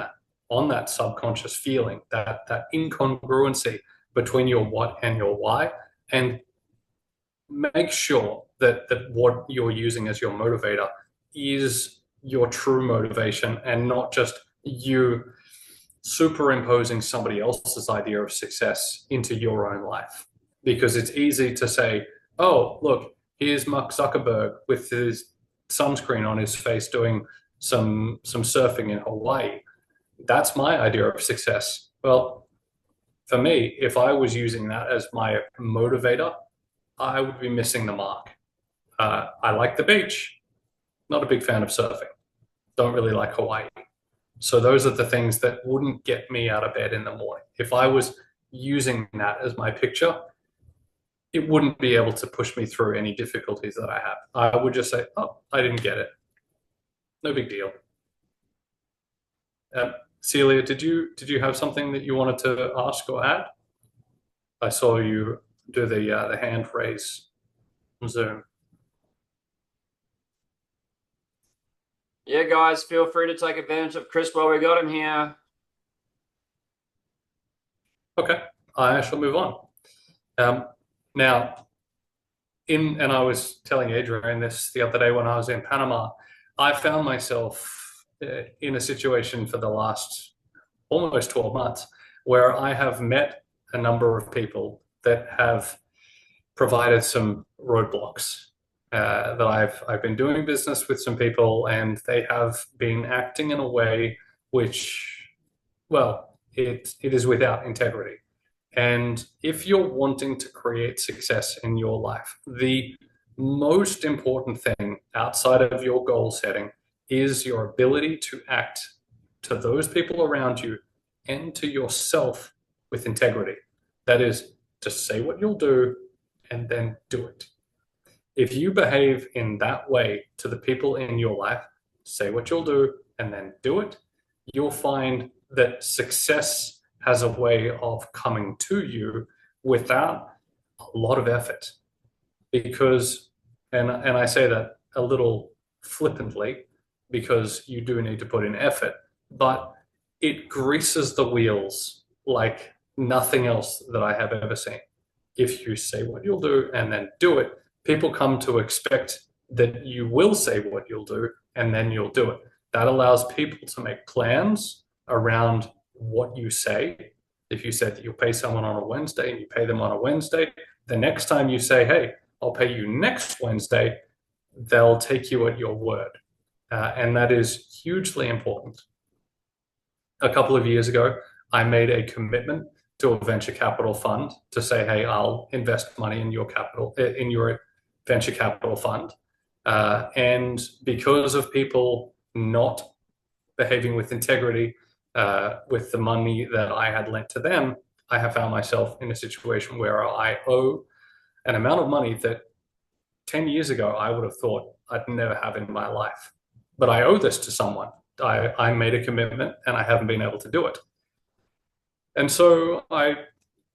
that subconscious feeling, that incongruency between your what and your why, and make sure that what you're using as your motivator is your true motivation, and not just you superimposing somebody else's idea of success into your own life. Because it's easy to say, oh, look, here's Mark Zuckerberg with his sunscreen on his face doing some surfing in Hawaii. That's my idea of success. Well, for me, if I was using that as my motivator, I would be missing the mark. I like the beach, not a big fan of surfing. Don't really like Hawaii. So those are the things that wouldn't get me out of bed in the morning. If I was using that as my picture, it wouldn't be able to push me through any difficulties that I have. I would just say, oh, I didn't get it. No big deal. Celia, did you have something that you wanted to ask or add? I saw you do the hand raise on Zoom. Yeah, guys, feel free to take advantage of Chris while we got him here. Okay, I shall move on. Now, and I was telling Adrian this the other day when I was in Panama, I found myself in a situation for the last almost 12 months where I have met a number of people that have provided some roadblocks. That I've been doing business with some people, and they have been acting in a way which, well, it is without integrity. And if you're wanting to create success in your life, the most important thing outside of your goal setting is your ability to act to those people around you and to yourself with integrity. That is, to say what you'll do and then do it. If you behave in that way to the people in your life, say what you'll do and then do it, you'll find that success has a way of coming to you without a lot of effort. Because, and I say that a little flippantly, because you do need to put in effort, but it greases the wheels like nothing else that I have ever seen. If you say what you'll do and then do it, people come to expect that you will say what you'll do and then you'll do it. That allows people to make plans around what you say. If you said that you'll pay someone on a Wednesday and you pay them on a Wednesday, the next time you say, hey, I'll pay you next Wednesday, they'll take you at your word. And that is hugely important. A couple of years ago, I made a commitment to a venture capital fund to say, hey, I'll invest money in your capital, in your venture capital fund. And because of people not behaving with integrity with the money that I had lent to them, I have found myself in a situation where I owe an amount of money that 10 years ago I would have thought I'd never have in my life. But I owe this to someone. I made a commitment and I haven't been able to do it. And so I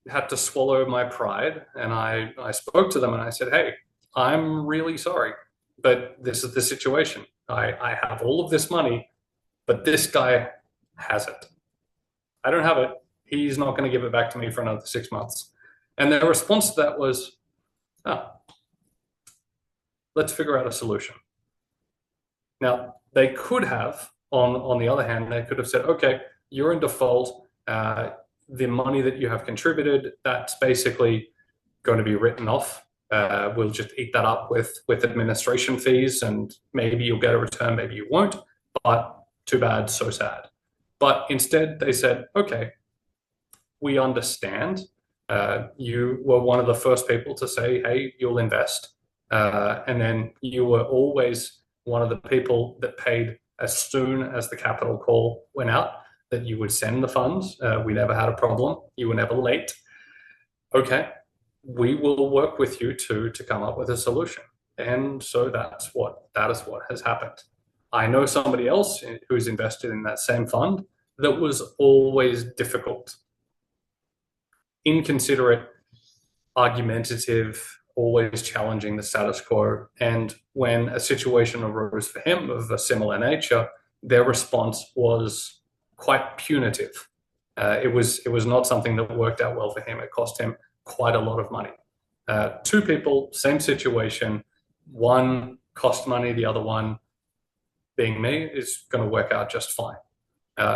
had to swallow my pride, and I spoke to them and I said, hey, I'm really sorry, but this is the situation. I have all of this money, but this guy has it. I don't have it. He's not going to give it back to me for another 6 months. And their response to that was, oh, let's figure out a solution. Now, they could have, on the other hand, they could have said, okay, you're in default. The money that you have contributed, that's basically going to be written off. We'll just eat that up with administration fees, and maybe you'll get a return, maybe you won't, but too bad, so sad. But instead they said, okay, we understand. You were one of the first people to say, hey, you'll invest. And then you were always one of the people that paid as soon as the capital call went out, that you would send the funds. We never had a problem. You were never late. Okay, we will work with you to come up with a solution. And so that is what has happened. I know somebody else who's invested in that same fund that was always difficult, inconsiderate, argumentative, always challenging the status quo. And when a situation arose for him of a similar nature, their response was quite punitive. It was not something that worked out well for him. It cost him quite a lot of money. Two people, same situation. One cost money, the other one, being me, is going to work out just fine.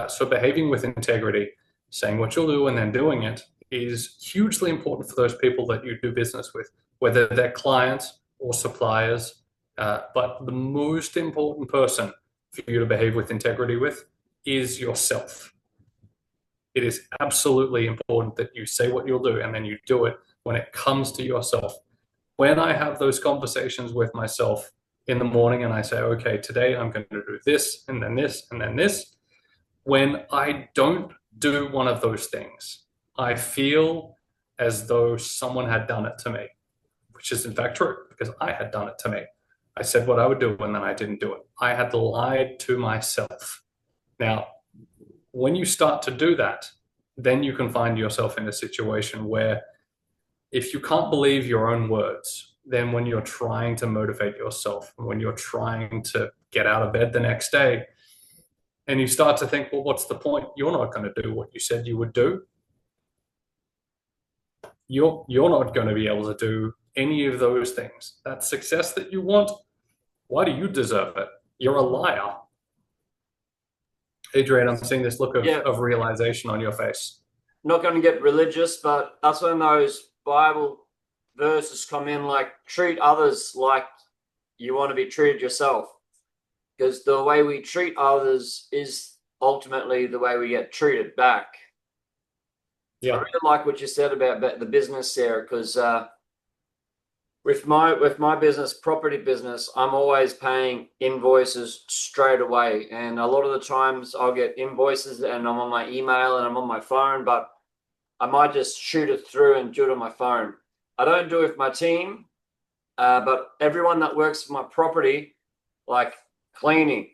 So behaving with integrity, saying what you'll do and then doing it, is hugely important for those people that you do business with, whether they're clients or suppliers. But the most important person for you to behave with integrity with is yourself. It is absolutely important that you say what you'll do and then you do it when it comes to yourself. When I have those conversations with myself in the morning and I say, okay, today I'm going to do this and then this and then this, when I don't do one of those things, I feel as though someone had done it to me, which is in fact true, because I had done it to me. I said what I would do and then I didn't do it. I had lied to myself. Now, when you start to do that, then you can find yourself in a situation where if you can't believe your own words, then when you're trying to motivate yourself, when you're trying to get out of bed the next day, and you start to think, well, what's the point? You're not going to do what you said you would do. You're not going to be able to do any of those things. That success that you want, why do you deserve it? You're a liar. Adrian, I'm seeing this look of realization on your face. Not going to get religious, but that's one of those Bible verses come in like treat others like you want to be treated yourself, because the way we treat others is ultimately the way we get treated back. Yeah. I really like what you said about the business there, because with my business, property business, I'm always paying invoices straight away. And a lot of the times I'll get invoices and I'm on my email and I'm on my phone, but I might just shoot it through and do it on my phone. I don't do it with my team, but everyone that works for my property, like cleaning,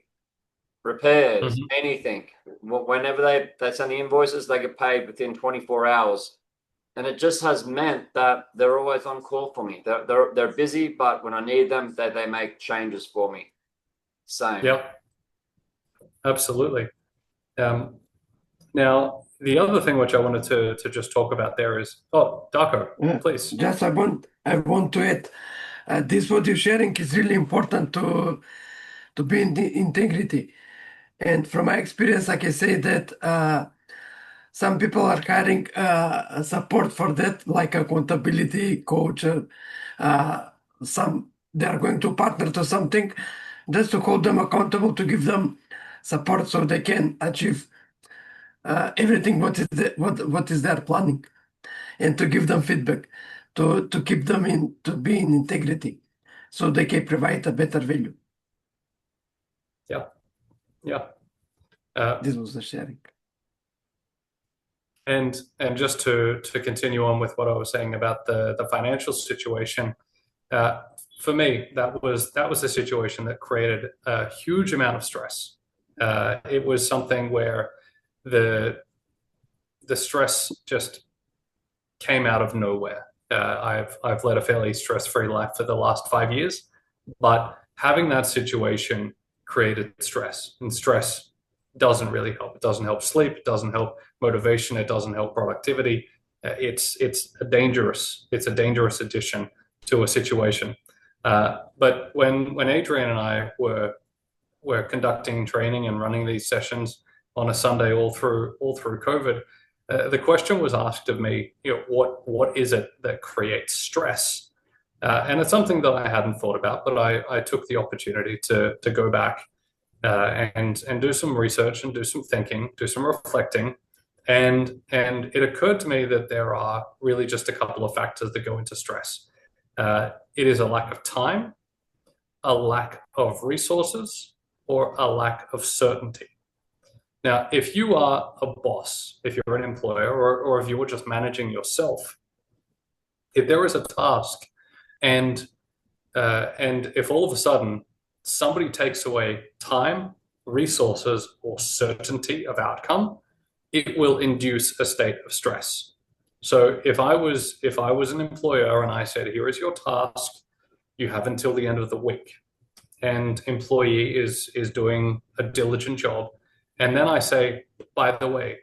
repairs, anything, whenever they send the invoices, they get paid within 24 hours. And it just has meant that they're always on call for me. They're busy, but when I need them, they make changes for me. Same. Yeah, absolutely. Now, the other thing which I wanted to just talk about there is, Darko, please. Just I want to add, this what you're sharing is really important to be in the integrity. And from my experience, I can say that some people are hiring support for that, like accountability coach. Some they are going to partner to something just to hold them accountable, to give them support so they can achieve everything what is their planning, and to give them feedback, to keep them to be in integrity, so they can provide a better value. Yeah. This was the sharing. And just to continue on with what I was saying about the financial situation, for me, that was a situation that created a huge amount of stress. It was something where the stress just came out of nowhere. I've led a fairly stress-free life for the last 5 years, but having that situation created stress, and stress doesn't really help. It doesn't help sleep. It doesn't help motivation. It doesn't help productivity. It's a dangerous addition to a situation. But when Adrian and I were conducting training and running these sessions on a Sunday all through COVID, the question was asked of me, what is it that creates stress? And it's something that I hadn't thought about, but I took the opportunity to go back and do some research and do some thinking, do some reflecting. And it occurred to me that there are really just a couple of factors that go into stress. It is a lack of time, a lack of resources, or a lack of certainty. Now, if you are a boss, if you're an employer, or if you were just managing yourself, if there is a task and if all of a sudden somebody takes away time, resources, or certainty of outcome, it will induce a state of stress. So if I was an employer and I said, here is your task, you have until the end of the week, and employee is doing a diligent job, and then I say, by the way,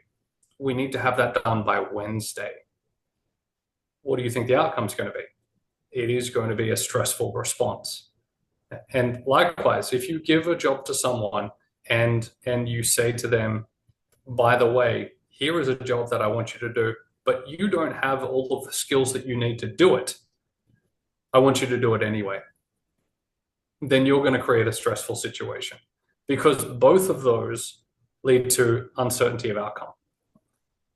we need to have that done by Wednesday, what do you think the outcome is going to be? It is going to be a stressful response. And likewise, if you give a job to someone and you say to them, by the way, here is a job that I want you to do, but you don't have all of the skills that you need to do it, I want you to do it anyway, then you're going to create a stressful situation, because both of those lead to uncertainty of outcome.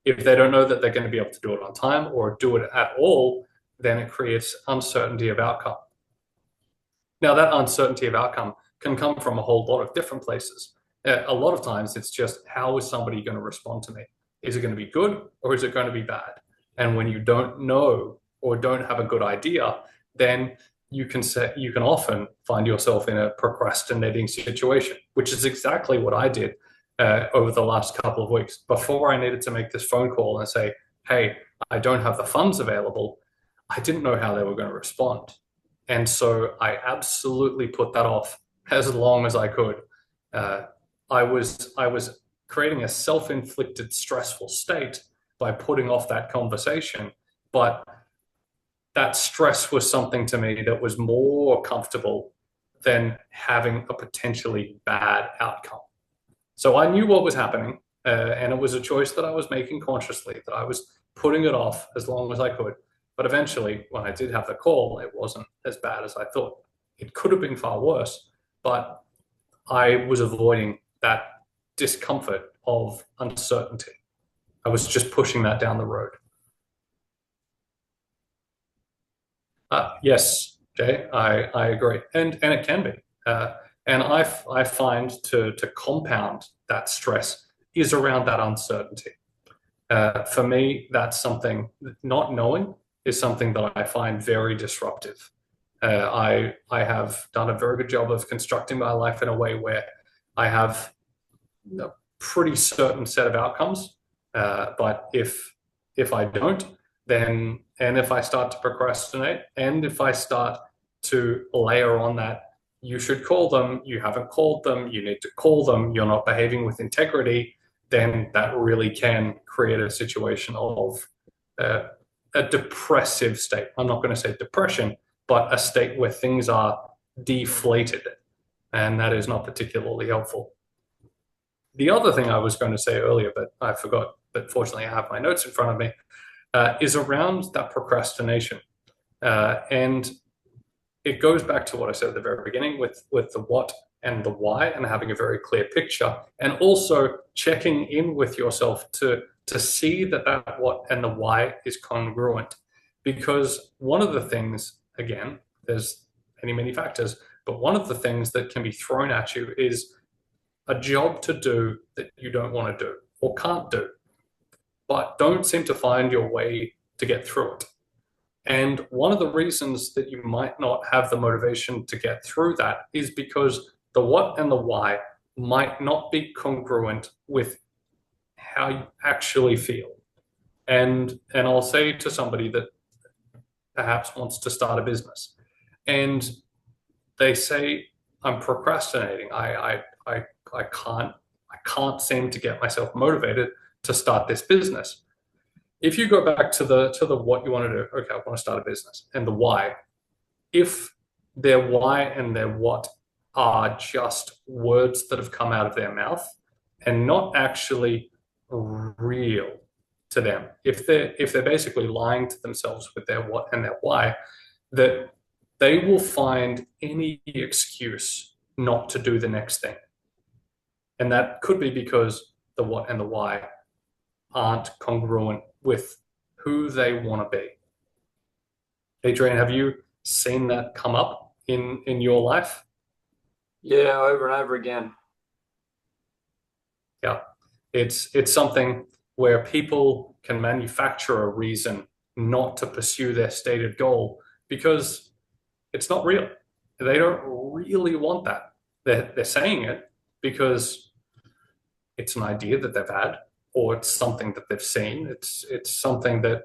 If they don't know that they're going to be able to do it on time or do it at all, then it creates uncertainty of outcome. Now, that uncertainty of outcome can come from a whole lot of different places. A lot of times it's just, how is somebody going to respond to me? Is it going to be good or is it going to be bad? And when you don't know or don't have a good idea, then you can often find yourself in a procrastinating situation, which is exactly what I did over the last couple of weeks. Before I needed to make this phone call and say, hey, I don't have the funds available, I didn't know how they were going to respond. And so I absolutely put that off as long as I could. I was creating a self-inflicted stressful state by putting off that conversation, but that stress was something to me that was more comfortable than having a potentially bad outcome. So I knew what was happening, and it was a choice that I was making consciously, that I was putting it off as long as I could. But eventually, when I did have the call, it wasn't as bad as I thought. It could have been far worse, but I was avoiding that discomfort of uncertainty. I was just pushing that down the road. Yes, Jay, I agree, and it can be, and I find to compound that stress is around that uncertainty. For me, that's something, not knowing is something that I find very disruptive. I have done a very good job of constructing my life in a way where I have a pretty certain set of outcomes, but if I don't, then, and if I start to procrastinate, and if I start to layer on that, you should call them, you haven't called them, you need to call them, you're not behaving with integrity, then that really can create a situation of a depressive state. I'm not going to say depression, but a state where things are deflated, and that is not particularly helpful. The other thing I was going to say earlier, but I forgot, but fortunately I have my notes in front of me, is around that procrastination. And it goes back to what I said at the very beginning with the what and the why, and having a very clear picture, and also checking in with yourself to see that what and the why is congruent. Because one of the things, again, there's many factors, but one of the things that can be thrown at you is a job to do that you don't want to do or can't do, but don't seem to find your way to get through it. And one of the reasons that you might not have the motivation to get through that is because the what and the why might not be congruent with how you actually feel. And I'll say to somebody that perhaps wants to start a business, and they say, I'm procrastinating. I can't seem to get myself motivated to start this business. If you go back to the what you want to do, okay, I want to start a business, and the why, if their why and their what are just words that have come out of their mouth and not actually real to them, if they're basically lying to themselves with their what and their why, that they will find any excuse not to do the next thing. And that could be because the what and the why aren't congruent with who they want to be. Adrian, have you seen that come up in your life? Yeah, over and over again. Yeah, it's something where people can manufacture a reason not to pursue their stated goal because it's not real. They don't really want that. They're saying it because it's an idea that they've had, or it's something that they've seen. It's something that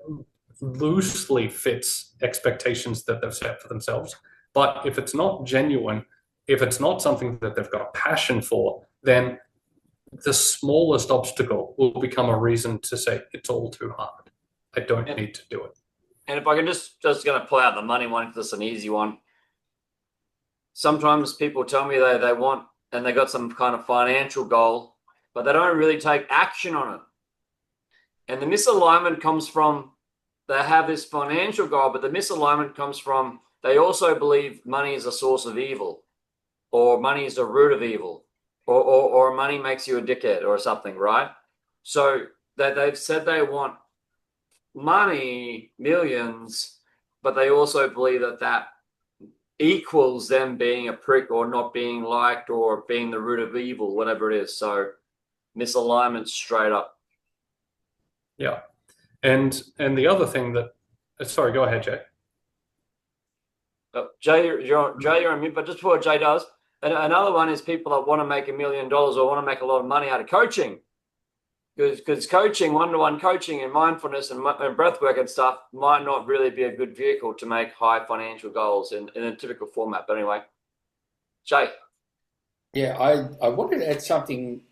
loosely fits expectations that they've set for themselves. But if it's not genuine, if it's not something that they've got a passion for, then the smallest obstacle will become a reason to say, it's all too hard. I don't need to do it. And if I can just going to pull out the money one, because it's an easy one. Sometimes people tell me they want, and they got some kind of financial goal, but they don't really take action on it. And the misalignment comes from, they have this financial goal, but the misalignment comes from, they also believe money is a source of evil, or money is the root of evil, or money makes you a dickhead or something, right? So they've said they want money, millions, but they also believe that equals them being a prick or not being liked or being the root of evil, whatever it is. So misalignment straight up. Yeah. And the other thing that, sorry, go ahead, Jay. Jay, you're on mute, but just before Jay does, and another one is people that want to make $1 million or want to make a lot of money out of coaching. Because coaching, one-to-one coaching and mindfulness and breathwork and stuff might not really be a good vehicle to make high financial goals in a typical format. But anyway, Jay. Yeah, I wanted to add something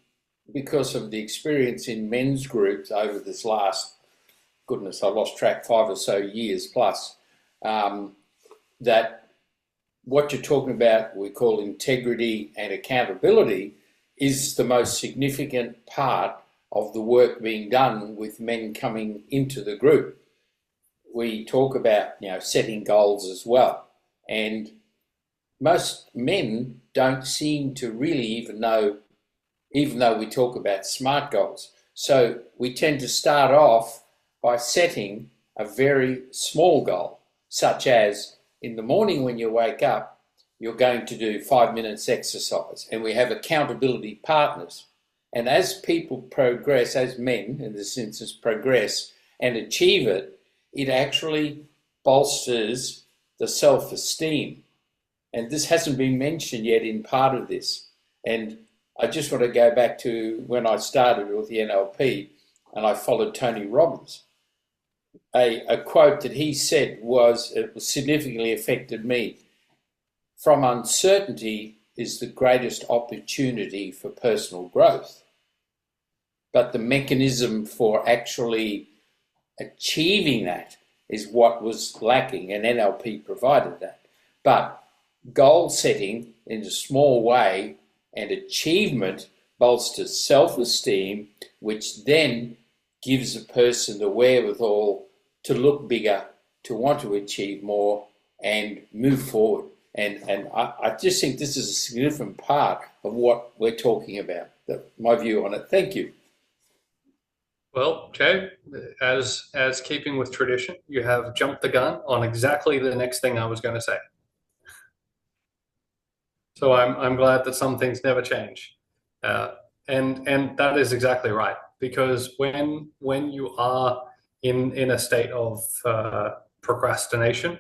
because of the experience in men's groups over this last, goodness, I lost track, 5 or so years plus, that what you're talking about, we call integrity and accountability, is the most significant part of the work being done with men coming into the group. we talk about, setting goals as well. And most men don't seem to really even know, even though we talk about SMART goals. So we tend to start off by setting a very small goal, such as in the morning when you wake up, you're going to do 5 minutes exercise, and we have accountability partners. And as people progress, as men in this instance progress and achieve it, it actually bolsters the self-esteem. And this hasn't been mentioned yet in part of this. And I just want to go back to when I started with the NLP and I followed Tony Robbins. A quote that he said it significantly affected me. From uncertainty is the greatest opportunity for personal growth. But the mechanism for actually achieving that is what was lacking, and NLP provided that. But goal setting in a small way and achievement bolsters self-esteem, which then gives a person the wherewithal to look bigger, to want to achieve more and move forward. And I just think this is a significant part of what we're talking about, my view on it. Thank you. Well, Jay, as keeping with tradition, you have jumped the gun on exactly the next thing I was going to say. So I'm glad that some things never change, and that is exactly right. Because when you are in a state of procrastination,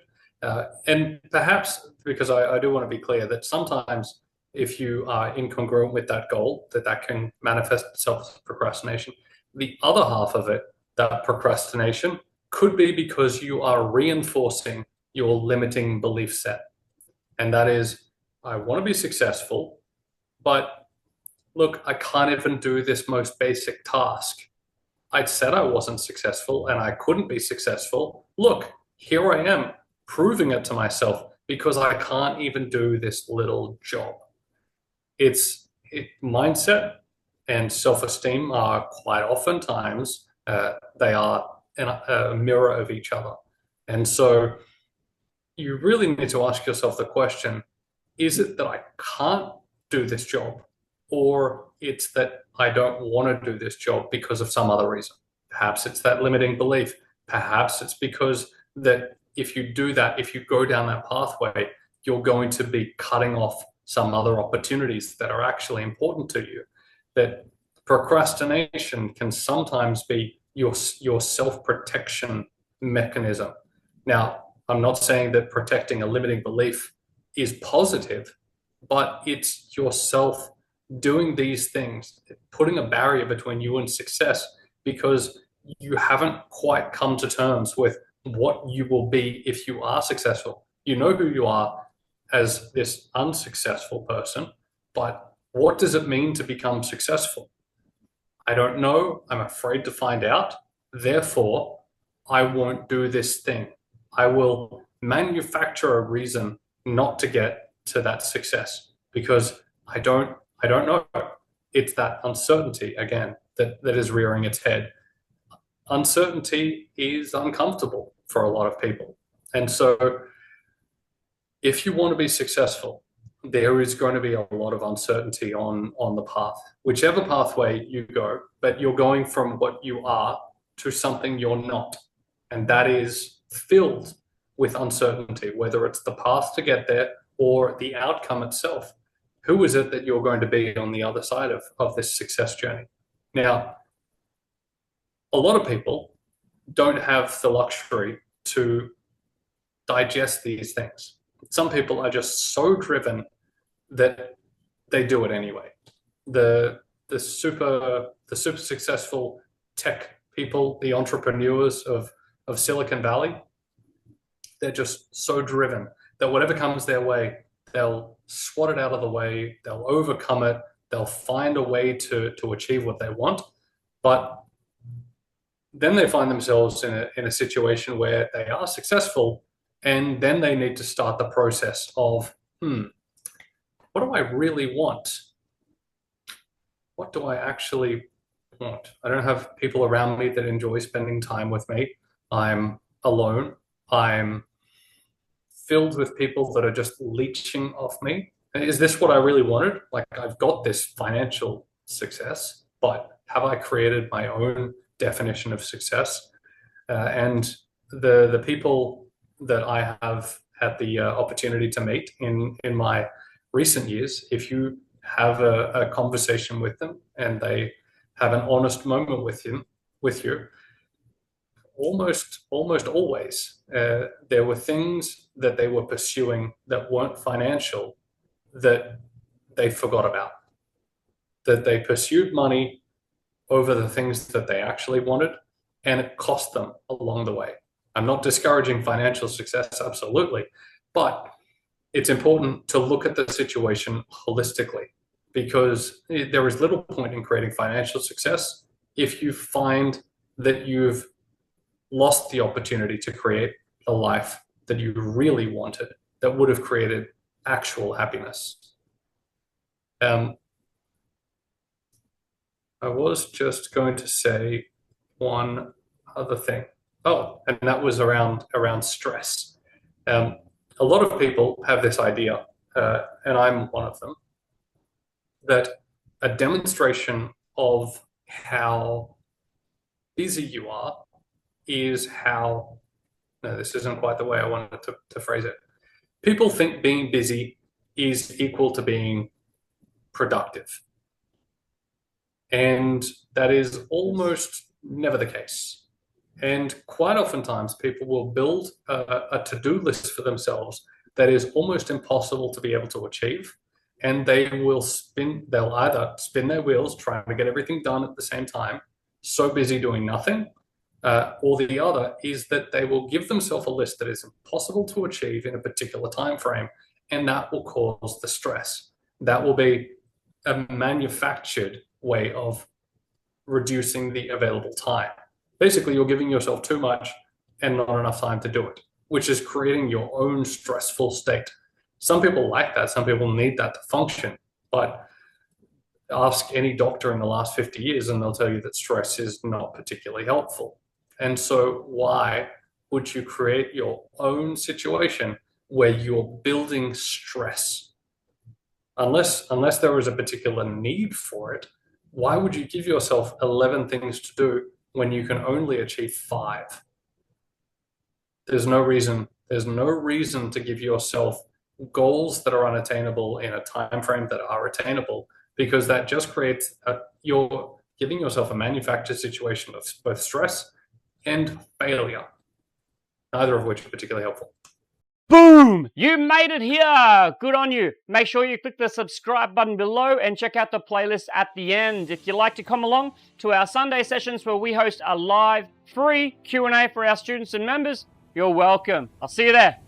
and perhaps because I do want to be clear that sometimes if you are incongruent with that goal, that can manifest itself as procrastination. The other half of it, that procrastination, could be because you are reinforcing your limiting belief set. And that is, I want to be successful, but look, I can't even do this most basic task. I said I wasn't successful and I couldn't be successful. Look, here I am proving it to myself because I can't even do this little job. Mindset and self-esteem are quite oftentimes, they are a mirror of each other. And so you really need to ask yourself the question, is it that I can't do this job, or it's that I don't want to do this job because of some other reason? Perhaps it's that limiting belief. Perhaps it's because that if you do that, if you go down that pathway, you're going to be cutting off some other opportunities that are actually important to you. That procrastination can sometimes be your self-protection mechanism. Now, I'm not saying that protecting a limiting belief is positive, but it's yourself doing these things, putting a barrier between you and success because you haven't quite come to terms with what you will be if you are successful. You know who you are as this unsuccessful person, but what does it mean to become successful? I don't know. I'm afraid to find out. Therefore, I won't do this thing. I will manufacture a reason not to get to that success because I don't know. It's that uncertainty again that is rearing its head. Uncertainty is uncomfortable for a lot of people. And so if you want to be successful, there is going to be a lot of uncertainty on the path, whichever pathway you go, but you're going from what you are to something you're not. And that is filled with uncertainty, whether it's the path to get there or the outcome itself. Who is it that you're going to be on the other side of this success journey? Now, a lot of people don't have the luxury to digest these things. Some people are just so driven that they do it anyway. The super successful tech people, the entrepreneurs of Silicon Valley, they're just so driven that whatever comes their way, they'll swat it out of the way, they'll overcome it, they'll find a way to achieve what they want. But then they find themselves in a situation where they are successful, and then they need to start the process of, what do I really want? What do I actually want? I don't have people around me that enjoy spending time with me. I'm alone. I'm filled with people that are just leeching off me. Is this what I really wanted? Like, I've got this financial success, but have I created my own definition of success? And the people that I have had the opportunity to meet in my recent years, if you have a conversation with them and they have an honest moment with you, almost always there were things that they were pursuing that weren't financial that they forgot about, that they pursued money over the things that they actually wanted, and it cost them along the way. I'm not discouraging financial success, absolutely, but it's important to look at the situation holistically, because there is little point in creating financial success if you find that you've lost the opportunity to create a life that you really wanted, that would have created actual happiness. I was just going to say one other thing. Oh, and that was around stress. A lot of people have this idea, and I'm one of them, that a demonstration of how busy you are is how, no, this isn't quite the way I wanted to phrase it. People think being busy is equal to being productive. And that is almost never the case. And quite oftentimes people will build a to-do list for themselves that is almost impossible to be able to achieve. And they'll either spin their wheels trying to get everything done at the same time, so busy doing nothing, or the other is that they will give themselves a list that is impossible to achieve in a particular time frame, and that will cause the stress. That will be a manufactured way of reducing the available time. Basically, you're giving yourself too much and not enough time to do it, which is creating your own stressful state. Some people like that. Some people need that to function. But ask any doctor in the last 50 years and they'll tell you that stress is not particularly helpful. And so why would you create your own situation where you're building stress? Unless there is a particular need for it, why would you give yourself 11 things to do when you can only achieve 5? There's no reason to give yourself goals that are unattainable in a time frame that are attainable, because that just creates you're giving yourself a manufactured situation of both stress and failure, neither of which are particularly helpful. Boom! You made it here! Good on you. Make sure you click the subscribe button below and check out the playlist at the end. If you'd like to come along to our Sunday sessions where we host a live, free Q&A for our students and members, you're welcome. I'll see you there.